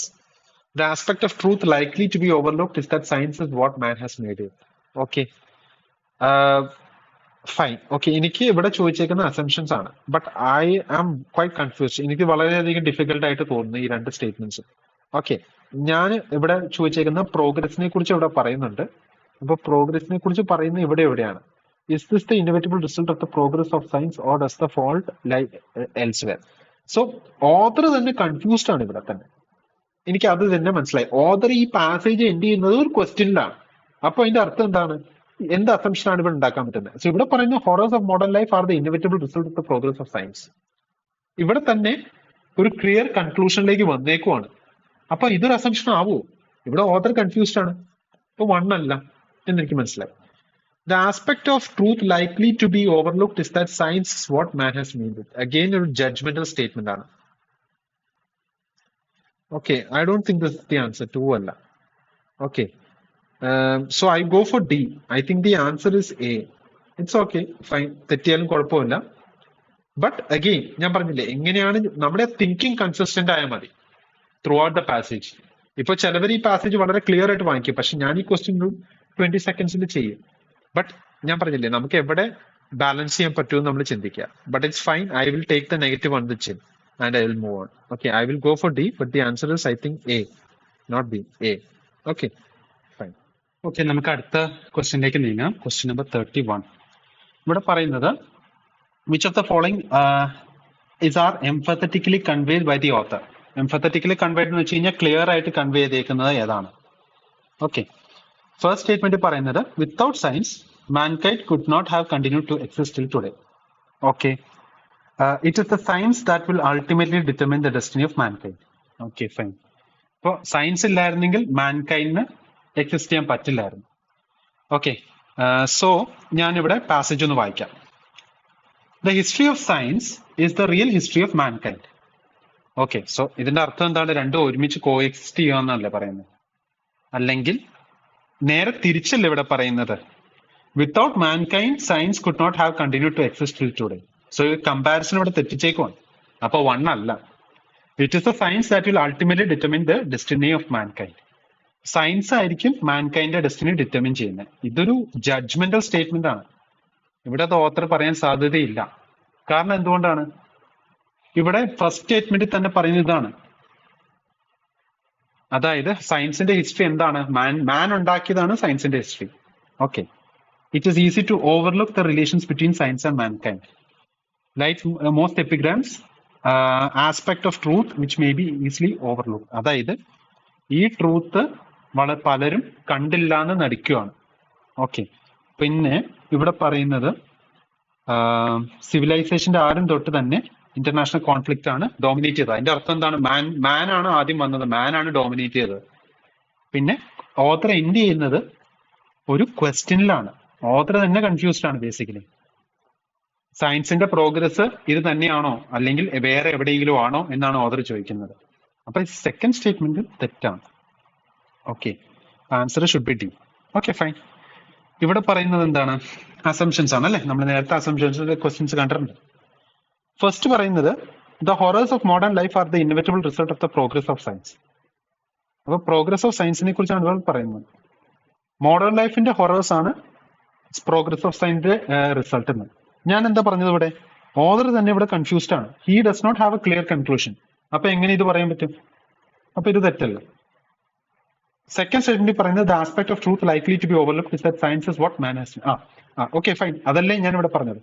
The aspect of truth likely to be overlooked is that science is what man has made it. Okay. Fine. Okay, എനിക്ക് ഇവിടെ ചോദിച്ചേക്കുന്ന അസംഷൻസ് ആണ്. But I am quite confused. എനിക്ക് വളരെയധികം ഡിഫിക്കൽട്ട് ആയിട്ട് തോന്നുന്നു ഈ രണ്ട് സ്റ്റേറ്റ്മെന്റ്സും. ഓക്കെ, ഞാൻ ഇവിടെ ചോദിച്ചേക്കുന്ന പ്രോഗ്രസിനെ കുറിച്ച് ഇവിടെ പറയുന്നുണ്ട്. അപ്പൊ പ്രോഗ്രസിനെ കുറിച്ച് പറയുന്നത് ഇവിടെ എവിടെയാണ്? Is this the inevitable result of the progress of science or does the fault like elsewhere? So author തന്നെ കൺഫ്യൂസ്ഡ് ആണ് ഇവിടെ തന്നെ. എനിക്ക് അത് തന്നെ മനസ്സിലായി. ഓതർ ഈ പാസേജ് എൻഡ് ചെയ്യുന്നത് ഒരു ക്വസ്റ്റ്യനിലാണ്. അപ്പൊ അതിന്റെ അർത്ഥം എന്താണ്? എന്ത് അസംഷൻ ആണ് ഇവിടെ ഉണ്ടാക്കാൻ പറ്റുന്നത്? സോ ഇവിടെ പറയുന്ന horrors of modern life are the inevitable result of the progress of science. ഇവിടെ തന്നെ ഒരു ക്ലിയർ കൺക്ലൂഷനിലേക്ക് വന്നേക്കുവാണ്. അപ്പൊ ഇതൊരു അസംഷൻ ആവുമോ? ഇവിടെ ഓതർ കൺഫ്യൂസ്ഡ് ആണ്. ഇപ്പൊ 1 അല്ല എന്നെനിക്ക് മനസ്സിലായി. The aspect of truth likely to be overlooked is that science is what man has made it. Again, ഒരു judgmental statement ആണ്. Okay, I don't think this is the answer. 2 അല്ല. Okay. So I go for D. I think the answer is A. It's okay, fine. തെറ്റിയാലും കുഴപ്പമില്ല. ബട്ട് അഗെയിൻ ഞാൻ പറഞ്ഞില്ലേ, എങ്ങനെയാണ് നമ്മുടെ തിങ്കിങ് കൺസിസ്റ്റന്റ് ആയാൽ മതി ത്രൂ ഔട്ട് ദ പാസേജ്. ഇപ്പൊ ചിലവർ ഈ പാസേജ് വളരെ ക്ലിയർ ആയിട്ട് വാങ്ങിക്കും, പക്ഷെ ഞാൻ ഈ ക്വസ്റ്റ്യൻ 20 സെക്കൻഡ്സിൽ ചെയ്യും. ബട്ട് ഞാൻ പറഞ്ഞില്ലേ, നമുക്ക് എവിടെ ബാലൻസ് ചെയ്യാൻ പറ്റുമെന്ന് നമ്മൾ ചിന്തിക്കുക. But it's fine. I will take the negative on the chin and I will move on. Okay, I will go for D, but the answer is I think A, not B. A. Okay, fine. Okay, നമുക്ക് അടുത്ത ക്വസ്റ്റ്യനിലേക്ക് നീങ്ങാം. Question number 31. ഇവിടെ പറയുന്നത് which of the following is are emphatically conveyed by the author. Emphatically conveyed എന്ന് വെച്ച് കഴിഞ്ഞാൽ ക്ലിയർ ആയിട്ട് കൺവേ ചെയ്തേക്കുന്നത് ഏതാണ്? ഓക്കെ, ഫസ്റ്റ് സ്റ്റേറ്റ്മെന്റ് പറയുന്നത് without science mankind could not have continued to exist till today. Okay, it is the science that will ultimately determine the destiny of mankind. Okay, fine. ഇപ്പോൾ സയൻസ് ഇല്ലായിരുന്നെങ്കിൽ മാൻകൈൻഡിന് എക്സിസ്റ്റ് ചെയ്യാൻ പറ്റില്ലായിരുന്നു. ഓക്കെ, സോ ഞാനിവിടെ പാസേജ് ഒന്ന് വായിക്കാം. The history of science is the real history of mankind. Okay, so ഇതിന്റെ അർത്ഥം എന്താണ്? രണ്ടും ഒരുമിച്ച് കോ എക്സിസ്റ്റ് ചെയ്യുമെന്നല്ലേ പറയുന്നത്? അല്ലെങ്കിൽ നേരെ തിരിച്ചല്ലേ ഇവിടെ പറയുന്നത്? Without mankind science could not have continued to exist till today. So comparison ഇവിടെ തെറ്റിച്ചേക്കുവാണ്. അപ്പൊ 1 അല്ല. It is the science that will ultimately determine the destiny of mankind. Science ആയിരിക്കും മാൻകൈൻഡിന്റെ ഡെസ്റ്റിനി ഡിറ്റർമിൻ ചെയ്യുന്നത്. ഇതൊരു ജഡ്ജ്മെന്റൽ സ്റ്റേറ്റ്മെന്റ് ആണ്. ഇവിടെ അത് ഓത്തർ പറയാൻ സാധ്യതയില്ല. കാരണം എന്തുകൊണ്ടാണ്? ഇവിടെ ഫസ്റ്റ് സ്റ്റേറ്റ്മെന്റിൽ തന്നെ പറയുന്നത് ഇതാണ്. അതായത് സയൻസിന്റെ ഹിസ്റ്ററി എന്താണ്? മാൻ ഉണ്ടാക്കിയതാണ് സയൻസിന്റെ history. Okay, it is easy to overlook the relations between science and mankind. Like most epigrams aspect of truth which may be easily overlook. അതായത് ഈ ട്രൂത്ത് പലരും കണ്ടില്ല എന്ന് നടിക്കുകയാണ്. ഓക്കെ, പിന്നെ ഇവിടെ പറയുന്നത് സിവിലൈസേഷന്റെ ആരും തൊട്ട് തന്നെ ഇന്റർനാഷണൽ കോൺഫ്ലിക്റ്റ് ആണ് ഡോമിനേറ്റ് ചെയ്തത്. അതിന്റെ അർത്ഥം എന്താണ്? മാൻ ആണ് ആദ്യം വന്നത്, മാൻ ആണ് ഡോമിനേറ്റ് ചെയ്തത്. പിന്നെ ഓതർ എൻഡ് ചെയ്യുന്നത് ഒരു ക്വസ്റ്റ്യനിലാണ്. ഓതർ തന്നെ കൺഫ്യൂസ്ഡ് ആണ് ബേസിക്കലി. സയൻസിന്റെ പ്രോഗ്രസ് ഇത് തന്നെയാണോ അല്ലെങ്കിൽ വേറെ എവിടെയെങ്കിലും ആണോ എന്നാണ് ഓതർ ചോദിക്കുന്നത്. അപ്പൊ സെക്കൻഡ് സ്റ്റേറ്റ്മെന്റ് തെറ്റാണ്. Okay, answer should be D. Okay, fine. ഇവിടെ പറയുന്നത് എന്താണ്? അസംഷൻസ് ആണ് അല്ലെ? നമ്മൾ നേരത്തെ അസംഷൻസിന്റെ ക്വസ്റ്റ്യൻസ് കണ്ടിട്ടുണ്ട്. ഫസ്റ്റ് പറയുന്നത് the horrors of modern life are the inevitable result of the progress of science. അപ്പൊ പ്രോഗ്രസ് ഓഫ് സയൻസിനെ കുറിച്ചാണ് ഇവിടെ പറയുന്നത്. മോഡേൺ ലൈഫിന്റെ ഹൊറേഴ്സ് ആണ് പ്രോഗ്രസ് ഓഫ് സയൻസിന്റെ റിസൾട്ട് എന്ന്. ഞാൻ എന്താ പറഞ്ഞത് ഇവിടെ? ഓതർ തന്നെ ഇവിടെ കൺഫ്യൂസ്ഡ് ആണ്. He does not have a clear conclusion. അപ്പൊ എങ്ങനെ ഇത് പറയാൻ പറ്റും? അപ്പൊ ഇത് തെറ്റല്ല. സെക്കൻഡ് സ്റ്റേറ്റ്മെന്റ് പറയുന്നത് the aspect of truth likely to be overlooked is that science is what man has. Okay, fine. അതല്ലേ ഞാൻ ഇവിടെ പറഞ്ഞത്?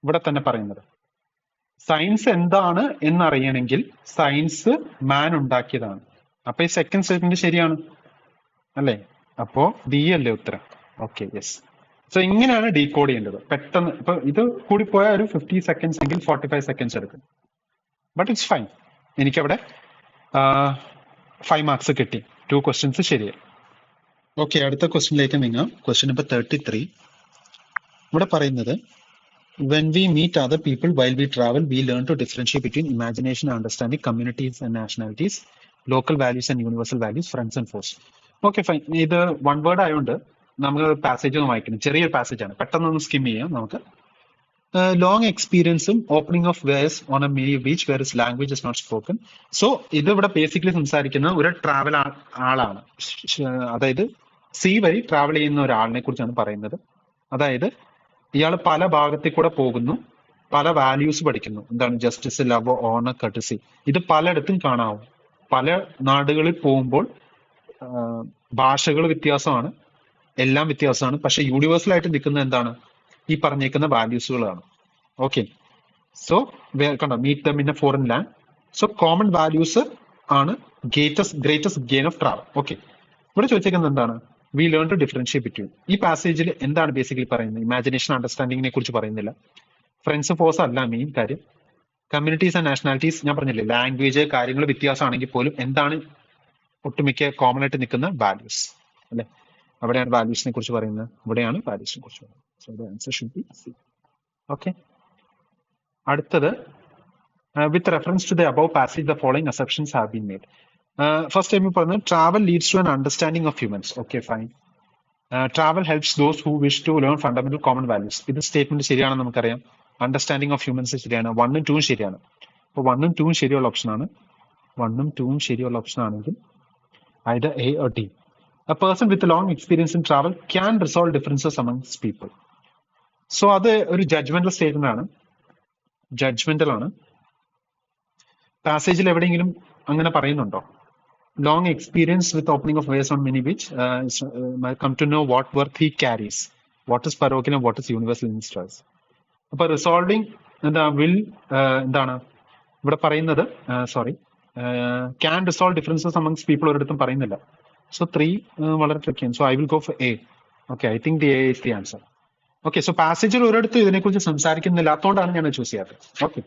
ഇവിടെ തന്നെ പറയുന്നത് സയൻസ് എന്താണ് എന്നറിയണമെങ്കിൽ സയൻസ് മാൻ ഉണ്ടാക്കിയതാണ്. അപ്പൊ ഈ സെക്കൻഡ് സ്റ്റേറ്റ്മെന്റ് ശരിയാണ് അല്ലേ? അപ്പോ ഡി അല്ലേ ഉത്തരം? Okay, yes. സോ ഇങ്ങനെയാണ് ഡീകോഡ് ചെയ്യേണ്ടത്. പെട്ടെന്ന് ഇപ്പൊ ഇത് കൂടി പോയാൽ ഒരു 50 സെക്കൻഡ്സ് എങ്കിൽ 45 സെക്കൻഡ്സ് എടുക്കും. But it's fine. എനിക്കവിടെ 5 മാർക്സ് കിട്ടി. 2 ക്വസ്റ്റ്യൻസ് ശരിയായി. ഓക്കെ, അടുത്ത ക്വസ്റ്റ്യനിലേക്ക് നീങ്ങാം. Question number 33. ഇവിടെ പറയുന്നത് when we meet other people while we travel, we learn to differentiate between imagination and understanding, communities and nationalities, local values and universal values, friends and foes. Okay fine. ഇത് വൺ വേർഡ് ആയതുകൊണ്ട് നമുക്ക് പാസേജ് ഒന്ന് വായിക്കണം. ചെറിയൊരു പാസേജ് ആണ്, പെട്ടെന്ന് സ്കിം ചെയ്യാം നമുക്ക്. ലോങ് എക്സ്പീരിയൻസും opening of verse on a mini beach where is language is not spoken. So ഇത് ഇവിടെ ബേസിക്കലി സംസാരിക്കുന്ന ഒരു ട്രാവൽ ആളാണ്. അതായത് സീ വഴി ട്രാവൽ ചെയ്യുന്ന ഒരാളിനെ കുറിച്ചാണ് പറയുന്നത്. അതായത് ഇയാൾ പല ഭാഗത്തിൽ കൂടെ പോകുന്നു, പല വാല്യൂസ് പഠിക്കുന്നു. എന്താണ് ജസ്റ്റിസ്, ലവ്, ഓണർ, കർട്ടസി. ഇത് പലയിടത്തും കാണാവും. പല നാടുകളിൽ പോകുമ്പോൾ ഭാഷകൾ വ്യത്യാസമാണ്, എല്ലാം വ്യത്യാസമാണ്. പക്ഷെ യൂണിവേഴ്സൽ ആയിട്ട് നിൽക്കുന്ന എന്താണ്, ഈ പറഞ്ഞേക്കുന്ന വാല്യൂസുകളാണ്. ഓക്കെ, സോ കണ്ടോ, meet them in a foreign land. So common values ആണ് greatest gain of travel. Okay, ഇവിടെ ചോദിച്ചേക്കുന്നത് എന്താണ്, we learn to differentiate between. ഈ പാസേജിൽ എന്താണ് ബേസിക്കലി പറയുന്നത്? ഇമാജിനേഷൻ, അണ്ടർസ്റ്റാൻഡിങ്ങിനെ കുറിച്ച് പറയുന്നില്ല. ഫ്രണ്ട്സ് ഫോഴ്സ് അല്ല മെയിൻ കാര്യം. കമ്മ്യൂണിറ്റീസ് ആൻഡ് നാഷണാലിറ്റീസ് ഞാൻ പറഞ്ഞില്ലേ, ലാംഗ്വേജ് കാര്യങ്ങൾ വ്യത്യാസമാണെങ്കിൽ പോലും എന്താണ് ഒട്ടുമിക്ക കോമൺ ആയിട്ട് നിൽക്കുന്ന വാല്യൂസ് അല്ലെ, അവിടെയാണ് വാല്യൂസിനെ കുറിച്ച് പറയുന്നത്, ഇവിടെയാണ് വാല്യൂസിനെ കുറിച്ച് പറയുന്നത്. So the answer should be C. Okay, അടുത്തത് with reference to the above passage the following assumptions have been made. First time പറഞ്ഞത് travel leads to an understanding of humans. Okay fine. Travel helps those who wish to learn fundamental common values. ഇത് സ്റ്റേറ്റ്മെന്റ് ശരിയാണെന്ന് നമുക്കറിയാം. അണ്ടർസ്റ്റാൻഡിംഗ് ഓഫ് ഹ്യൂമൻസ് ശരിയാണ്. 1 ഉം 2 ഉം ശരിയാണ്. അപ്പോൾ 1 ഉം 2 ഉം ശരിയുള്ള ഓപ്ഷനാണ്. 1 ഉം 2 ഉം ശരിയുള്ള ഓപ്ഷൻ ആണെങ്കിൽ either A or D. A person with a long experience in travel can resolve differences amongst people. So അത് ഒരു ജഡ്ജ്മെന്റൽ സ്റ്റേറ്റ്മെന്റ് ആണ്, ജഡ്ജ്മെന്റൽ ആണ്. പാസേജിൽ എവിടെയെങ്കിലും അങ്ങനെ പറയുന്നുണ്ടോ? Long experience with opening of ways on mini beach come to know what worth he carries, what is parochial, what is universal installs. അപ്പൊ റിസോൾവിംഗ് എന്താ വിൽ എന്താണ് ഇവിടെ പറയുന്നത്, sorry, can resolve differences amongst people ഒരിടത്തും പറയുന്നില്ല. സോ 3 വളരെ ട്രിക്കിയാണ്. So I will go for A. Okay, I think the A is the answer. Okay, so പാസേജിൽ ഒരിടത്തും ഇതിനെക്കുറിച്ച് സംസാരിക്കുന്നില്ല, അതുകൊണ്ടാണ് ഞാൻ ചൂസ് ചെയ്യാത്തത്. ഓക്കെ.